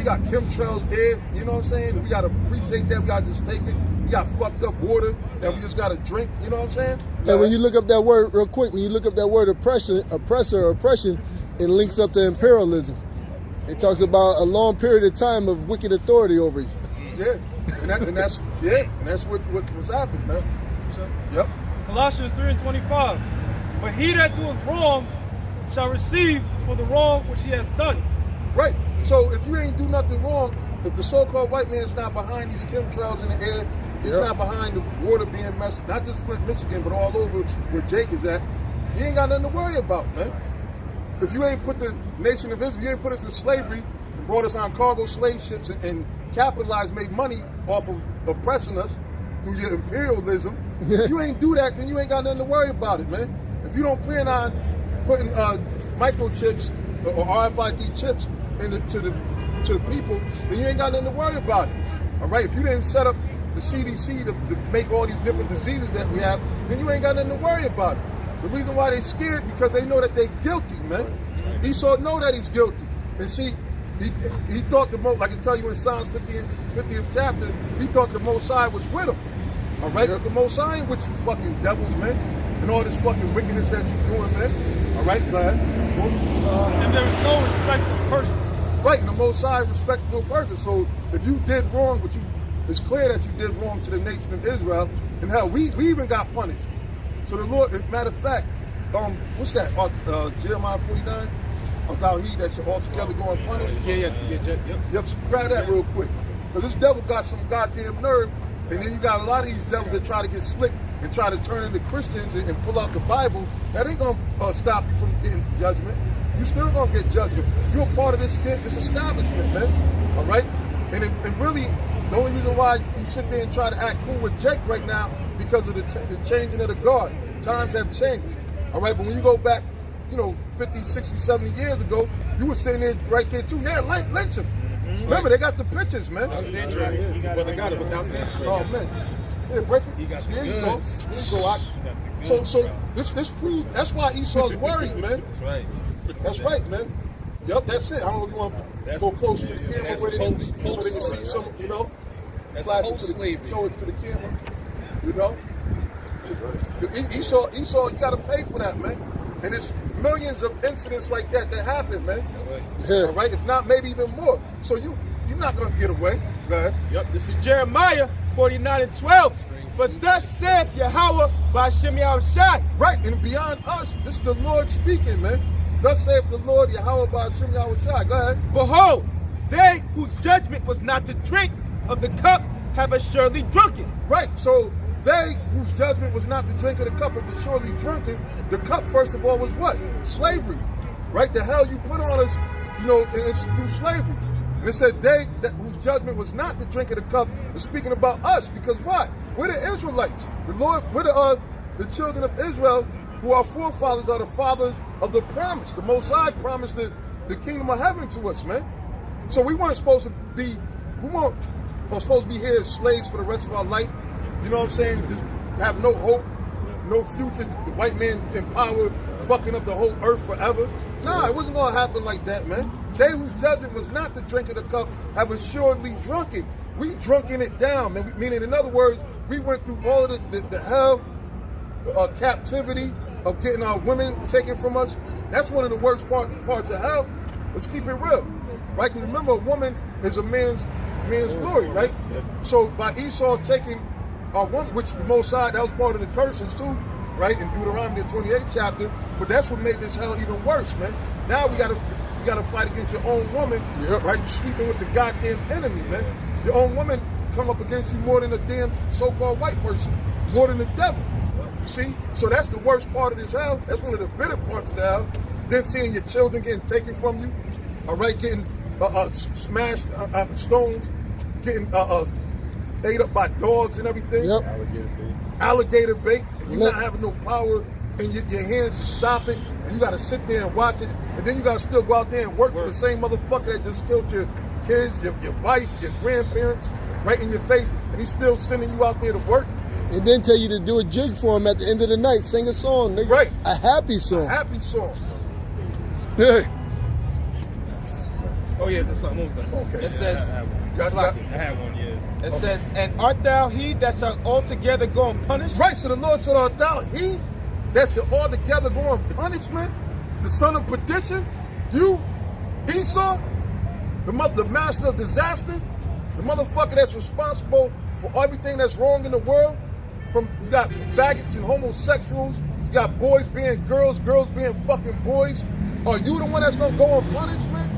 got chemtrails there, you know what I'm saying? We got to appreciate that. We got to just take it. We got fucked up water that we just got to drink, you know what I'm saying? And when you look up that word real quick, when you look up that word oppression, it links up to imperialism. It talks about a long period of time of wicked authority over you. Yeah, and that's what's happening, man. So, yep. Colossians 3:25. But he that doeth wrong shall receive for the wrong which he hath done. Right. So if you ain't do nothing wrong, if the so-called white man's not behind these chemtrails in the air, he's not behind the water being messed, not just Flint, Michigan, but all over where Jake is at, you ain't got nothing to worry about, man. If you ain't put the nation of Israel, you ain't put us in slavery, and brought us on cargo slave ships and capitalized, made money off of oppressing us through your imperialism, if you ain't do that, then you ain't got nothing to worry about it, man. If you don't plan on putting microchips or RFID chips to the people, then you ain't got nothing to worry about it. All right? If you didn't set up the CDC to make all these different diseases that we have, then you ain't got nothing to worry about it. The reason why they scared, because they know that they're guilty, man. Esau know that he's guilty. And see, he thought like I tell you in Psalms 50th chapter, he thought the Most High was with him. All right? But the Most High ain't with you fucking devils, man. And all this fucking wickedness that you're doing, man. All right? Go ahead. And there is no respect of person. Right, and the Most High respect no person. So if you did wrong, but it's clear that you did wrong to the nation of Israel, and hell, we even got punished. So the Lord, as a matter of fact, what's that? Jeremiah 49? About he that should altogether go unpunished. Yep, so grab that real quick. Because this devil got some goddamn nerve, and then you got a lot of these devils that try to get slick and try to turn into Christians and pull out the Bible. That ain't gonna stop you from getting judgment. You still gonna get judgment. You're a part of this establishment, man. All right? And really, the only reason why you sit there and try to act cool with Jake right now, because of the changing of the guard. Times have changed. All right? But when you go back 50, 60, 70 years ago, you were sitting there right there too. Yeah, lynch him. Remember, they got the pictures, man. Brother got it without saying. Oh man, yeah, break it. There you go. So this proves. That's why Esau's worried, man. That's right. That's right, man. Yup, that's it. I don't know if you want to go close to the camera with it, so they can see some, flash it to the, show it to the camera, Esau, you got to pay for that, man. And it's millions of incidents like that happen, man. Yeah. All right, if not, maybe even more. So you're not gonna get away. Go ahead. Yep, this is Jeremiah 49:12. For thus saith Yahweh by Shem Shai. Right, and beyond us, this is the Lord speaking, man. Thus saith the Lord Yahweh by Shem Shai. Go ahead. Behold, they whose judgment was not to drink of the cup have assuredly drunken. Right, so they whose judgment was not to drink of the cup have assuredly drunken. The cup, first of all, was what? Slavery. Right? The hell you put on us, and it's through slavery. And it said they whose judgment was not to drink of the cup is speaking about us. Because why? We're the Israelites. The Lord, we're the children of Israel, who our forefathers are the fathers of the promise. The Most High promised the kingdom of heaven to us, man. So we weren't supposed to be, we're supposed to be here as slaves for the rest of our life. You know what I'm saying? Just have no hope, no future. The white man in power, fucking up the whole earth forever. Nah, it wasn't gonna happen like that, man. They whose judgment was not to drink of the cup have assuredly drunken. We drunken it down, man. Meaning, in other words, we went through all of the hell, captivity of getting our women taken from us. That's one of the worst parts of hell. Let's keep it real, right? Because remember, a woman is a man's glory, right? So by Esau taking our woman, which the Most High, that was part of the curses too, right? In Deuteronomy 28th chapter. But that's what made this hell even worse, man. Now you gotta fight against your own woman, right? You're sleeping with the goddamn enemy, man. Your own woman come up against you more than a damn so-called white person, more than the devil. You see? So that's the worst part of this hell. That's one of the bitter parts of the hell. Then seeing your children getting taken from you, all right, getting smashed stones, getting ate up by dogs and everything. Yep. Alligator bait. And you not having no power in your hands to stop it. And you got to sit there and watch it. And then you got to still go out there and work for the same motherfucker that just killed your kids, your wife, your grandparents, right in your face. And he's still sending you out there to work. And then tell you to do a jig for him at the end of the night. Sing a song, nigga. Right. A happy song. A happy song. Yeah. Oh yeah, that's almost done. Okay. It says, I had one, yeah. it says, and art thou he that shall altogether go unpunished? Right, so the Lord said, art thou he that shall altogether go on punishment, the son of perdition? You, Esau, the master of disaster, the motherfucker that's responsible for everything that's wrong in the world. You got faggots and homosexuals, you got boys being girls, girls being fucking boys. Are you the one that's gonna go on punishment?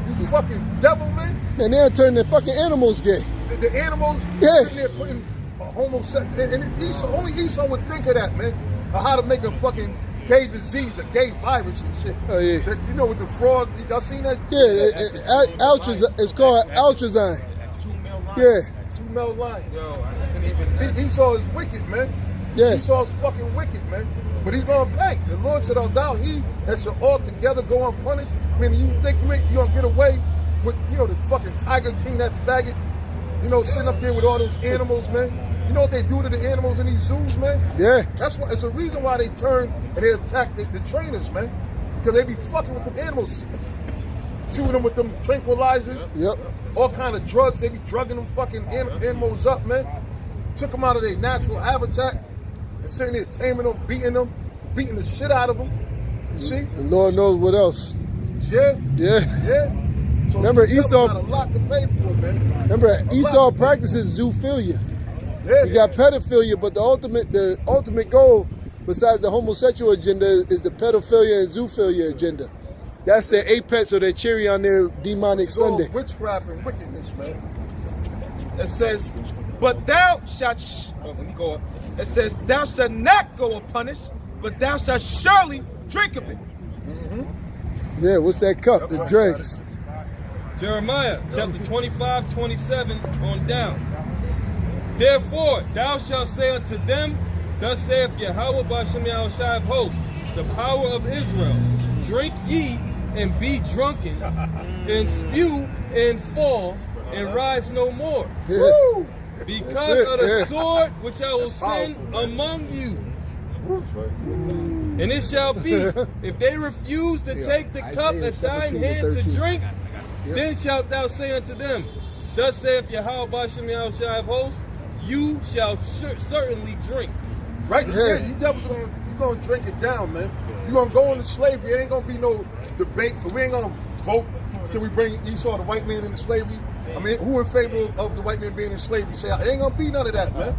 You fucking devil, man. And they'll turn their fucking animals gay. The animals sitting there putting a homosexual, and Esau, only Esau would think of that, man. Of how to make a fucking gay disease, a gay virus and shit. Oh yeah. You know, with the frog, y'all seen that? Yeah, it's called Altrazine. Yeah. 2 male lions. Yo, I couldn't even. Esau is wicked, man. Yeah. Esau's fucking wicked, man. But he's gonna pay. The Lord said, "Oh, thou he that shall altogether go unpunished." I mean, you think you gonna get away with, the fucking Tiger King, that faggot, sitting up there with all those animals, man. You know what they do to the animals in these zoos, man? Yeah. That's why. It's a reason why they turn and they attack the trainers, man. Because they be fucking with the animals, shooting them with them tranquilizers. Yep. All kind of drugs. They be drugging them fucking animals up, man. Took them out of their natural habitat and sitting there taming them, beating the shit out of them. You see? And Lord knows what else. Yeah. Yeah. Yeah. So Remember, Esau got a lot to pay for, man. Remember, Esau practices zoophilia. Yeah. You got pedophilia, but the ultimate goal, besides the homosexual agenda, is the pedophilia and zoophilia agenda. That's their apex or their cherry on their demonic Sunday. Witchcraft and wickedness, man. It says, but thou shalt, let me go up. It says, thou shalt not go unpunished, but thou shalt surely drink of it. Yeah, what's that cup? The dregs. Jeremiah chapter 25, 27 on down. Therefore, thou shalt say unto them, thus saith Yahweh by Shem Shai of hosts, the power of Israel. Drink ye and be drunken, and spew and fall, and rise no more. Woo! Because of the sword which I will send among you. And it shall be, if they refuse to take the cup at thine hand to drink, then shalt thou say unto them, thus saith Yahweh Bashem Yahushua of hosts, you shall certainly drink. Right there, you devils gonna drink it down, man. You gonna go into slavery. It ain't gonna be no debate. We ain't gonna vote. So we bring Esau, the white man, into slavery. I mean, who in favor of the white man being in slavery? Say, it ain't gonna be none of that, man.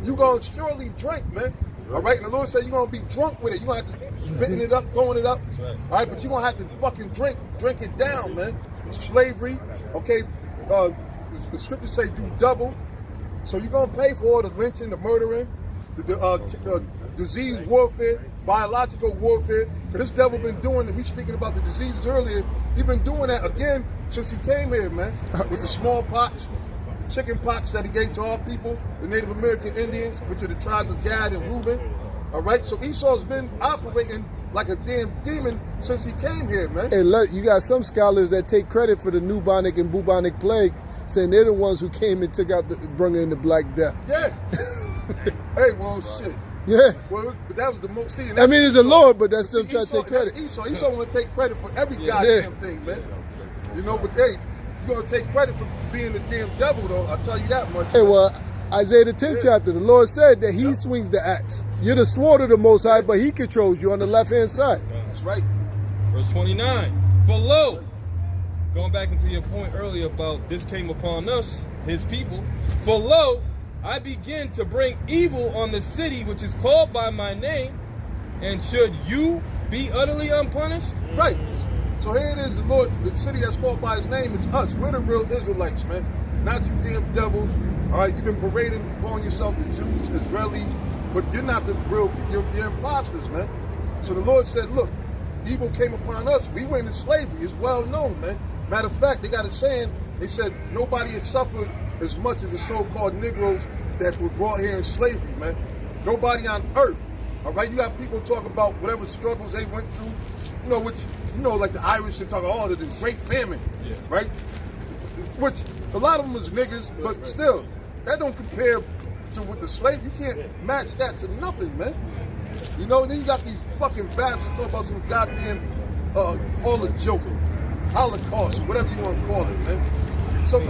You gonna surely drink, man. All right, and the Lord said you're gonna be drunk with it. You're gonna have to spitting it up, throwing it up. All right, but you're gonna have to fucking drink it down, man. Slavery, okay. The scriptures say do double. So you're gonna pay for all the lynching, the murdering, the disease warfare, biological warfare. Because this devil been doing it. We speaking about the diseases earlier. He been doing that again since he came here, man. With the smallpox, the chicken pox that he gave to our people, the Native American Indians, which are the tribes of Gad and Reuben. All right, so Esau's been operating like a damn demon since he came here, man. Hey, look, you got some scholars that take credit for the bubonic and bubonic plague, saying they're the ones who came and took out brought in the Black Death. Yeah. Hey, well, shit. Yeah. Well, but that was the most. See, I mean, it's the Lord, but that's still trying to take credit. Esau want to take credit for every goddamn thing, man. You know, but hey, you're going to take credit for being the damn devil, though. I'll tell you that much. Hey, well, Isaiah the 10th chapter, the Lord said that he swings the axe. You're the sword of the Most High, but he controls you on the left-hand side. That's right. Verse 29. For lo, going back into your point earlier about this came upon us, his people. For lo, I begin to bring evil on the city which is called by my name, and should you be utterly unpunished? Right. So here it is, the Lord, the city that's called by his name is us. We're the real Israelites, man. Not you damn devils. All right, you've been parading, calling yourself the Jews, Israelis, but you're not the real, you're imposters, man. So the Lord said, look, evil came upon us. We went into slavery. It's well known, man. Matter of fact, they got a saying, they said, nobody has suffered as much as the so-called Negroes that were brought here in slavery, man. Nobody on earth. All right, you got people talk about whatever struggles they went through, you know, which, you know, like the Irish and talk about, oh, the great famine, right? Which a lot of them was niggas, but still, that don't compare to with the slave. You can't match that to nothing, man. You know, and then you got these fucking bastards talking about some goddamn, all a joke, Holocaust, or whatever you want to call it, man. Some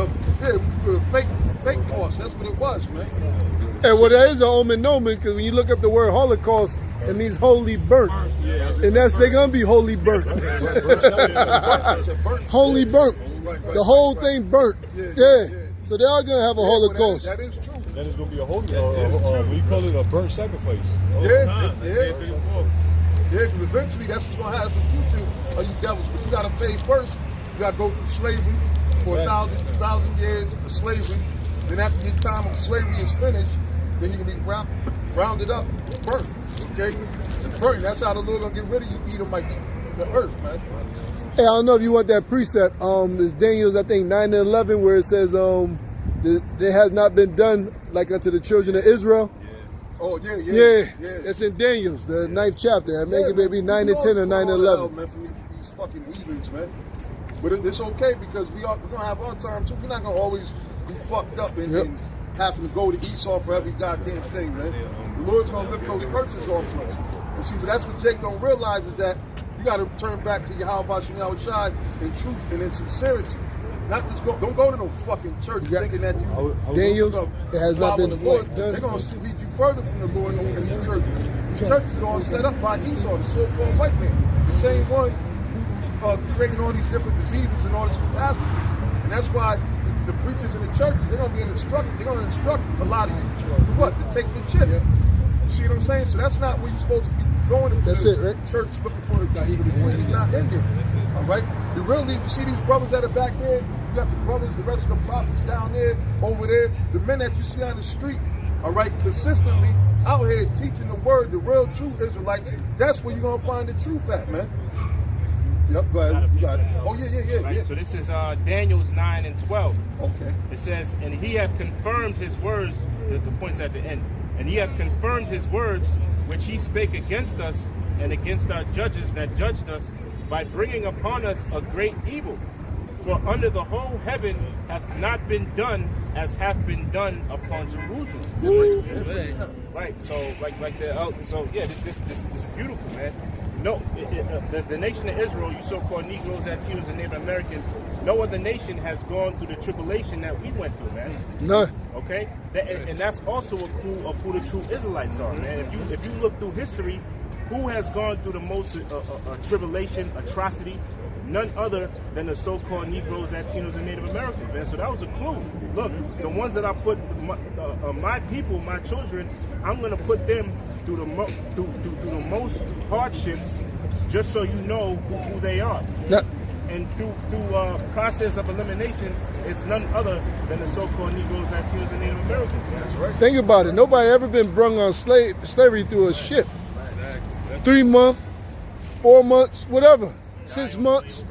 fake cost. That's what it was, man. And well, that is an omen because when you look up the word Holocaust, it means holy burnt. And that's, they're going to be holy burnt. Holy burnt. The whole thing burnt. Yeah. So they are going to have a Holocaust. That is true. Then it's going to be a holy, what do you call it, a burnt sacrifice. Yeah, because eventually that's what's going to happen in the future of you devils. But you got to pay first. You got to go through slavery for 1,000 years of slavery. Then after your time of slavery is finished, then you can be rounded up, burnt. Okay? Burnt. That's how the Lord gonna get rid of you Edomites, the earth, man. Hey, I don't know if you want that precept. It's Daniel's, I think, 9 and 11, where it says, it has not been done like unto the children of Israel. Oh, yeah. It's in Daniel's, the 9th chapter. I think it may be 9 and 10 or 9 and 11. Man, from these fucking heathens, man. But it's okay because we're gonna have our time too. We're not gonna always be fucked up and having to go to Esau for every goddamn thing, man. The Lord's gonna lift those curses off of us. And see, but that's what Jake don't realize is that you gotta turn back to Yahweh Bashem Yahushua in truth and in sincerity. Not just don't go to no fucking church thinking that you Daniel's, it has not been the Lord. They're gonna lead you further from the Lord in these churches. These churches are all set up by Esau, the so-called white man, the same one who's creating all these different diseases and all these catastrophes. And that's why the preachers in the churches, they're gonna instruct a lot of you to what? To take the chip. You see what I'm saying? So that's not where you're supposed to be going into the church looking for the truth. The truth is not in there. All right? You see these brothers that are back there? You got the brothers, the rest of the prophets down there, over there, the men that you see on the street, all right, consistently out here teaching the word, the real true Israelites. That's where you're gonna find the truth at, man. Yep, go ahead. You got it. Oh, yeah. Right, so this is Daniel's 9 and 12. Okay. It says, and he hath confirmed his words, the points at the end, and he hath confirmed his words, which he spake against us and against our judges that judged us, by bringing upon us a great evil. For under the whole heaven hath not been done as hath been done upon Jerusalem. Right. So this is beautiful, man. No, the nation of Israel, you so-called Negroes, Latinos, and Native Americans, no other nation has gone through the tribulation that we went through, man. No. Okay, and that's also a clue of who the true Israelites are, man. If you look through history, who has gone through the most tribulation, atrocity? None other than the so-called Negroes, Latinos, and Native Americans, man. So that was a clue. Look, the ones that I put my people, my children, I'm gonna put them through the most hardships, just so you know who they are. Yeah. And through process of elimination, it's none other than the so-called Negroes, Latinos, and Native Americans. Man. That's right. Think about it. Nobody ever been brung on slavery through a ship. 3 months, 4 months, whatever. 6 months,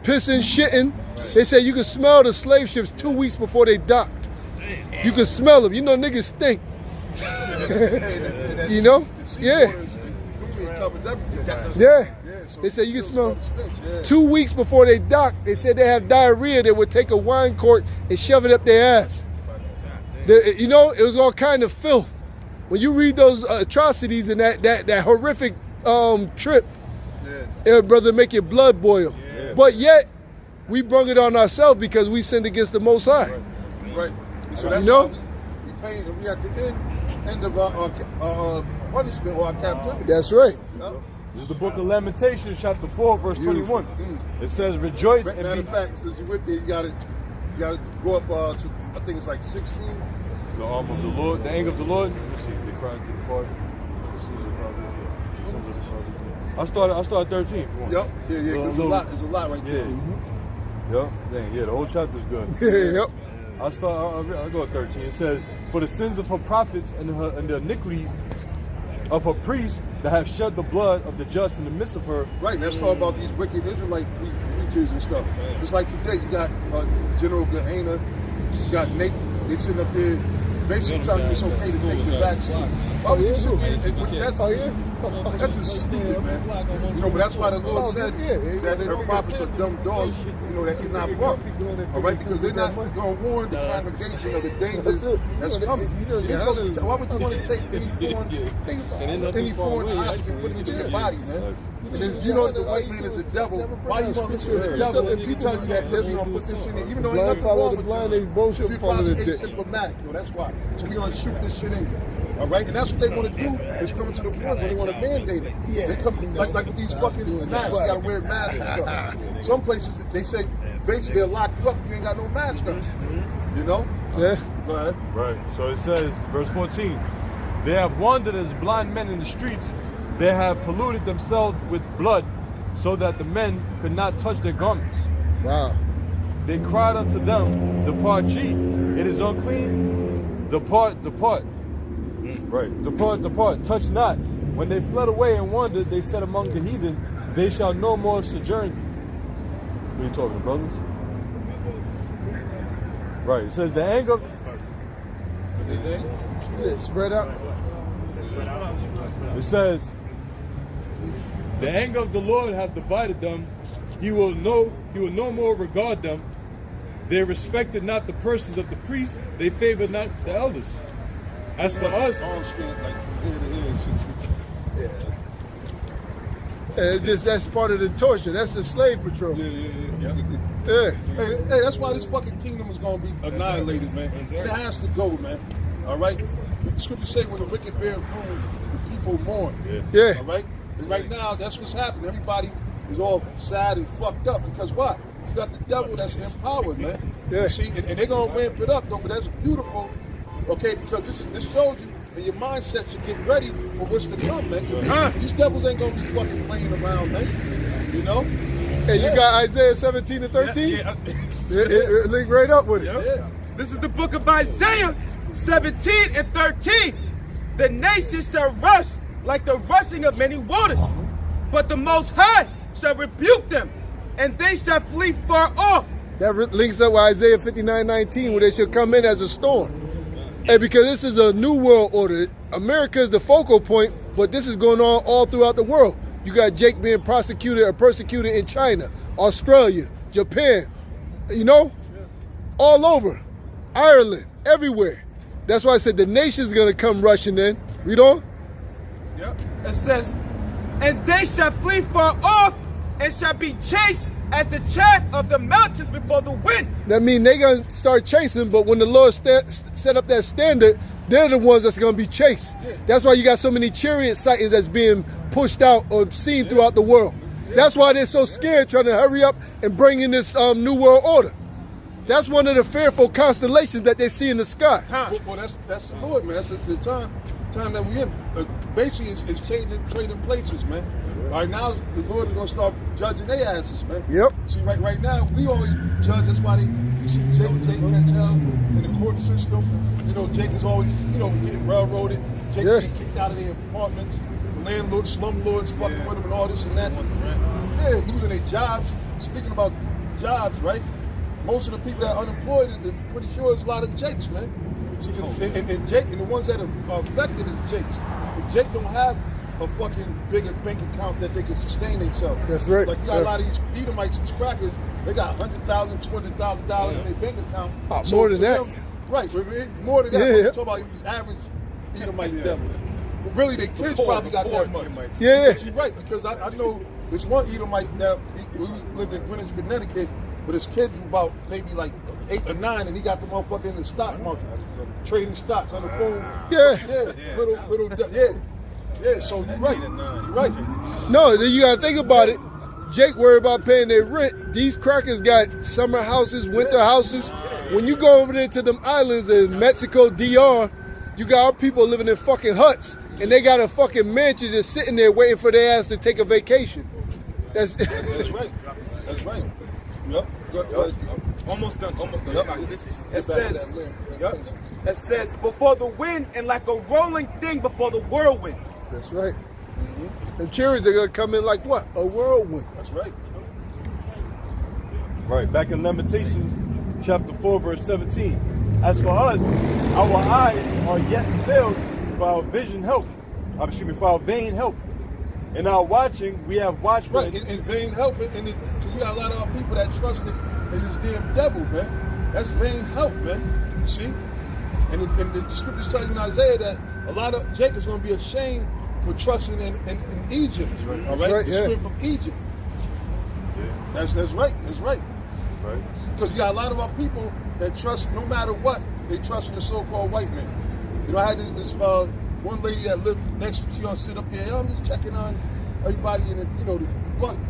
pissing, shitting. They say you can smell the slave ships 2 weeks before they docked. You can smell them. You know niggas stink. You know? Yeah. Yeah. They say you can smell 2 weeks before they dock. They said they have diarrhea. They would take a wine cork and shove it up their ass. You know, it was all kind of filth. When you read those atrocities and that horrific trip, brother, make your blood boil. Yeah. But yet, we brung it on ourselves because we sinned against the Most High. Right. So that's, you know, we paying, and we at the end of our punishment or our captivity. That's right. You know? This is the book of Lamentations, chapter 4, verse 21. It says, "Rejoice and matter of fact, since you went there, you gotta go up to, I think it's like 16. The arm of the Lord, the anger of the Lord. Let's see, they crying to the Father. I started 13. Yep. Yeah. There's a lot right there. Yep. Dang. Yeah. The whole chapter is good. Yep. I go at 13. It says, "For the sins of her prophets and the iniquities of her priests that have shed the blood of the just in the midst of her." Right. Let's talk about these wicked Israelite preachers and stuff. It's like today, you got General Gehenna, you got Nate. They sitting up there basically telling you it's okay to take the vaccine. Why would you sit there? That's just stupid, man. You know, but that's why the Lord said that her prophets are dumb dogs, you know, that cannot bark. All right, because they're not going to warn the congregation of the danger that's coming. Why would you want to take any foreign object and put it into your body, man? And then you know the white man is the devil. Why you want to the devil if you tell you that listen, I'll put this in there, even though ain't nothing wrong with you. You're probably asymptomatic, yo. That's why. So we're gonna shoot this shit in. All right, and that's what they want to do. Is come to the point where they want to mandate it. Yeah. They come like with these fucking masks. You gotta wear masks and stuff. Some places they say basically they're locked up. You ain't got no mask on. You know? Yeah. Go ahead. Right. So it says, verse 14. "They have wandered as blind men in the streets. They have polluted themselves with blood, so that the men could not touch their garments. Wow. They cried unto them, Depart ye, it is unclean. Depart, depart." Right. "Depart, depart, touch not. When they fled away and wandered, they said among the heathen, They shall no more sojourn." What are you talking, brothers? Right. It says the anger. What they say? Yeah, spread out. It says, "The anger of the Lord hath divided them. He will no more regard them. They respected not the persons of the priests. They favored not the elders. As for us," It's just that's part of the torture. That's the slave patrol. Yeah. Hey, that's why this fucking kingdom is gonna be annihilated, man. It has to go, man. All right. The scriptures say, "When the wicked bear fruit, the people mourn." Yeah. All right. And right now, that's what's happening. Everybody is all sad and fucked up because what? You got the devil that's empowered, man. Yeah. You see, and they're gonna ramp it up, though. But that's beautiful, okay? Because this shows you that your mindset should get ready for what's to come, man. These devils ain't gonna be fucking playing around, man. You know. Hey, you got Isaiah 17 and 13? Yeah. It link right up with it. Yeah. This is the book of Isaiah 17 and 13. "The nations shall rush like the rushing of many waters, but the Most High shall rebuke them, and they shall flee far off." That links up with Isaiah 59:19, where they shall come in as a storm. And because this is a new world order, America is the focal point, but this is going on all throughout the world. You got Jake being prosecuted or persecuted in China, Australia, Japan, you know, all over, Ireland, everywhere. That's why I said the nation's gonna come rushing in. Read on. Yep. It says, and they shall flee far off and shall be chased as the chaff of the mountains before the wind. That means they're gonna start chasing, but when the Lord set up that standard, they're the ones that's gonna be chased. Yeah. That's why you got so many chariot sightings that's being pushed out or seen throughout the world. Yeah. That's why they're so scared, trying to hurry up and bring in this new world order. That's one of the fearful constellations that they see in the sky. Well, that's the Lord, man. That's the time that we in. Basically, it's trading places, man. Right now, the Lord is gonna start judging their asses, man. Yep. See, right now, we always judge. That's why you see Jake can't tell in the court system. You know, Jake is always, you know, getting railroaded. Jake getting kicked out of their apartments. Landlords, slumlords, fucking with them and all this and that. Yeah, losing their jobs. Speaking about jobs, right? Most of the people that are unemployed, I'm pretty sure it's a lot of Jakes, man. See, and Jake, and the ones that are affected is Jakes. If Jake don't have a fucking bigger bank account that they can sustain themselves. That's right. Like you got a lot of these Edomites, these crackers, they got $100,000, $200,000 in their bank account. So more than that. Right, more than that. Yeah. We're talking about these average Edomite devils. But really, their kids probably got that much. Yeah. But you're right, because I know this one Edomite that lived in Greenwich, Connecticut, but his kids were about maybe like 8 or 9, and he got the motherfucker in the stock market, trading stocks on the phone. Yeah, so you're right. You're right. No, then you gotta think about it. Jake worried about paying their rent. These crackers got summer houses, winter houses. When you go over there to them islands in Mexico, DR, you got our people living in fucking huts, and they got a fucking mansion just sitting there waiting for their ass to take a vacation. That's right. That's right. Yep. Almost done. Yep. It says, before the wind and like a rolling thing before the whirlwind. That's right. And chariots are gonna come in like what? A whirlwind. That's right. Right. Back in Lamentations, chapter 4, verse 17. As for us, our eyes are yet filled for our vision help. For our vain help. In our watching, we have watched for right. In vain help, and you got a lot of our people that trusted in this damn devil, man. That's vain help, man. You see? And the scriptures tell you in Isaiah that a lot of Jacob is going to be ashamed for trusting in Egypt. Right. All right, the script from Egypt. Yeah. That's right. That's right. Right. Because you got a lot of our people that trust, no matter what, they trust in the so-called white man. You know, I had this one lady that lived next to me. She gonna sit up there. I'm just checking on everybody in the, you know, the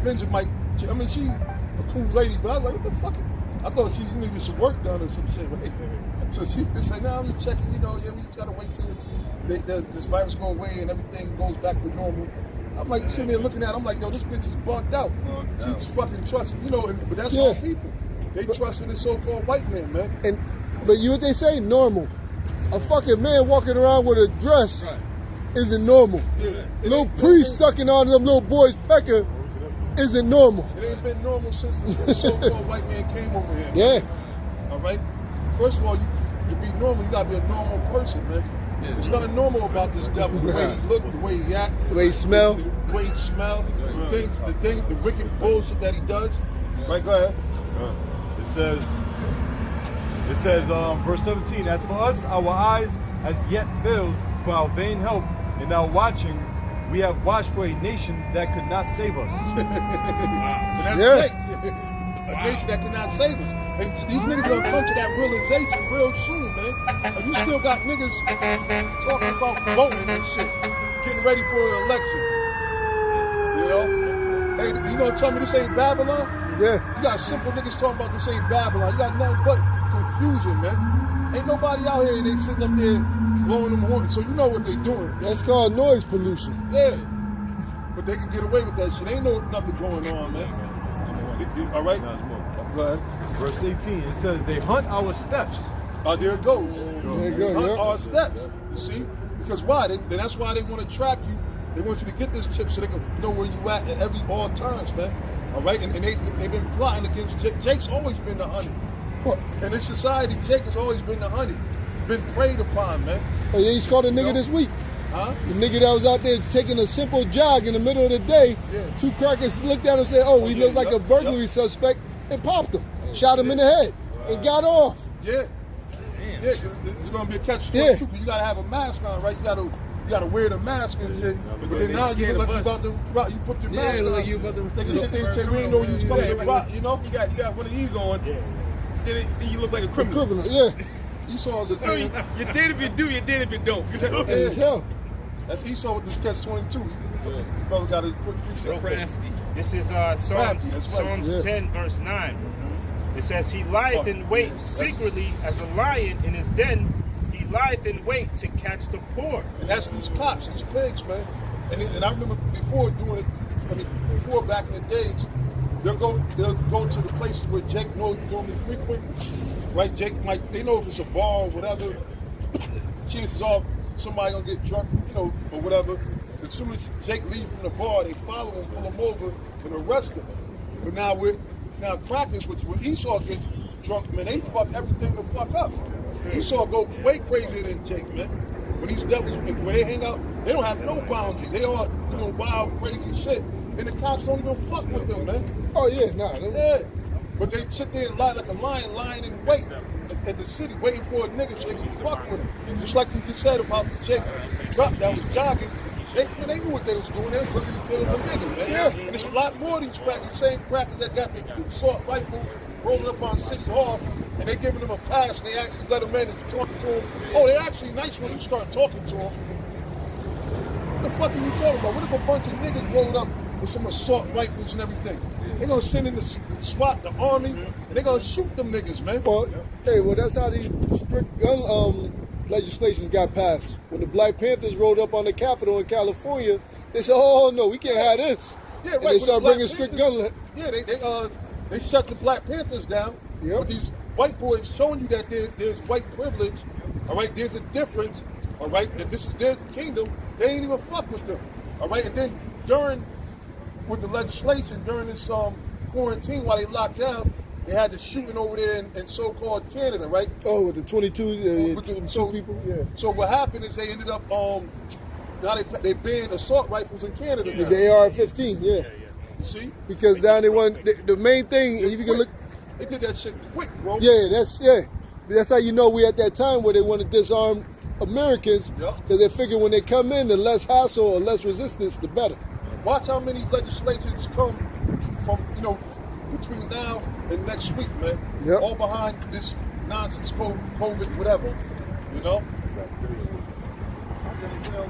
Benjamin. I mean, she a cool lady, but I was like, what the fuck? I thought she needed some work done or some shit, right? So she said, no, I'm just checking. You know, yeah, we just gotta wait till this virus go away and everything goes back to normal. I'm like sitting there looking at her, I'm like, yo, this bitch is bugged out. She's fucking trusting, you know, but that's all people. They trust in this so-called white man. But you what they say, normal. A fucking man walking around with a dress isn't normal. Yeah. Little priest sucking on them little boys' pecker isn't normal. It ain't been normal since the so-called white man came over here. Yeah. All right? First of all, to be normal, you gotta be a normal person, man. Yeah. There's nothing normal about this devil. The way he look, the way he act, the way he smell, the way he smell, the wicked bullshit that he does. Right, go ahead. It says, verse 17, as for us, our eyes as yet filled for our vain help, in our watching, we have watched for a nation that could not save us. That's right. A nation that could not save us. And these niggas gonna come to that realization real soon, man. And you still got niggas talking about voting and shit, getting ready for an election. You know? Hey, you gonna tell me this ain't Babylon? Yeah. You got simple niggas talking about this ain't Babylon. You got nothing but confusion, man. Ain't nobody out here and they sitting up there blowing them horns. So you know what they doing. That's called noise pollution. Yeah. But they can get away with that shit. Ain't nothing going on, man. All right? Go ahead. Verse 18, it says, they hunt our steps. There it goes. There you go, they hunt our steps. You see? Because why? That's why they want to track you. They want you to get this chip so they can know where you at all times, man. All right? And they've been plotting against Jake. Jake's always been the honey. In this society, Jake has always been the honey. Been preyed upon, man. Oh, yeah, he's called a nigga this week. Huh? The nigga that was out there taking a simple jog in the middle of the day, two crackers looked at him and said, oh, he looks like a burglary suspect, and popped him. Shot him in the head and got off. Yeah. Yeah, it's gonna be a catch-22 because you gotta have a mask on, right? You gotta wear the mask and shit. But then now you look like you about to you put your mask on. Like you about to they can sit there and say we didn't know you was coming to rock, you know? You got one of these on, then you look like a criminal. Yeah. Esau's a thing. You're dead if you do, you're dead if you don't. As hell. That's Esau with this catch-22. His brother got his quick crafty. This is Psalms 10, verse 9. It says, he lieth in wait secretly as a lion in his den. He lieth in wait to catch the poor. And that's these cops, these pigs, man. And I remember before doing it, before back in the days, they'll go to the places where Jake normally frequent. Right, Jake they know if it's a bar or whatever, chances are somebody gonna get drunk, you know, or whatever. As soon as Jake leaves from the bar, they follow him, pull him over, and arrest him. But now crackers, which when Esau get drunk, man, they fuck everything the fuck up. Esau go way crazier than Jake, man. When these devils, when they hang out, they don't have no boundaries. They all doing wild, crazy shit. And the cops don't even fuck with them, man. Oh yeah, nah. Yeah. But they sit there and lie like a lion, lying in wait at the city, waiting for a nigga so they can fuck with him. Just like you just said about the Jake drop that was jogging. They knew what they was doing. They was looking to kill the nigga, man. Yeah. And there's a lot more of these crackers, the same crackers that got the assault rifle rolling up on City Hall, and they giving them a pass, and they actually let them in and talking to them. Oh, they're actually nice when you start talking to them. What the fuck are you talking about? What if a bunch of niggas rolled up with some assault rifles and everything? They're gonna send in the SWAT, the army, and they're gonna shoot them niggas, man. Well, that's how these strict gun legislations got passed. When the Black Panthers rolled up on the Capitol in California, they said, oh no, we can't have this. Yeah, right. And they started bringing strict gun. Yeah, they shut the Black Panthers down. Yep. But these white boys showing you that there's white privilege. All right, there's a difference. All right, that this is their kingdom. They ain't even fuck with them. All right, and then with the legislation during this quarantine while they locked down, they had the shooting over there in so-called Canada, right? Oh, with the 22 with the, people. Yeah. So what happened is they ended up now they banned assault rifles in Canada. Yeah. The AR-15, yeah. You see? Because down there the main thing, if you can look. They did that shit quick, bro. Yeah, that's how you know we at that time where they want to disarm Americans, because they figure when they come in, the less hassle or less resistance, the better. Watch how many legislations come from, between now and next week, man. Yep. All behind this nonsense, COVID, whatever. You know?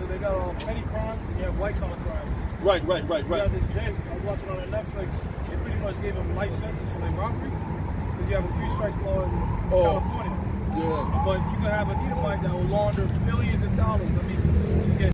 They got petty crimes and you have white collar crimes. Right. You got this Jake, I was watching on Netflix, they pretty much gave him life sentence for their robbery, because you have a 3-strike law in California. Yeah. But you can have an Edomite that will launder billions of dollars. I mean, you get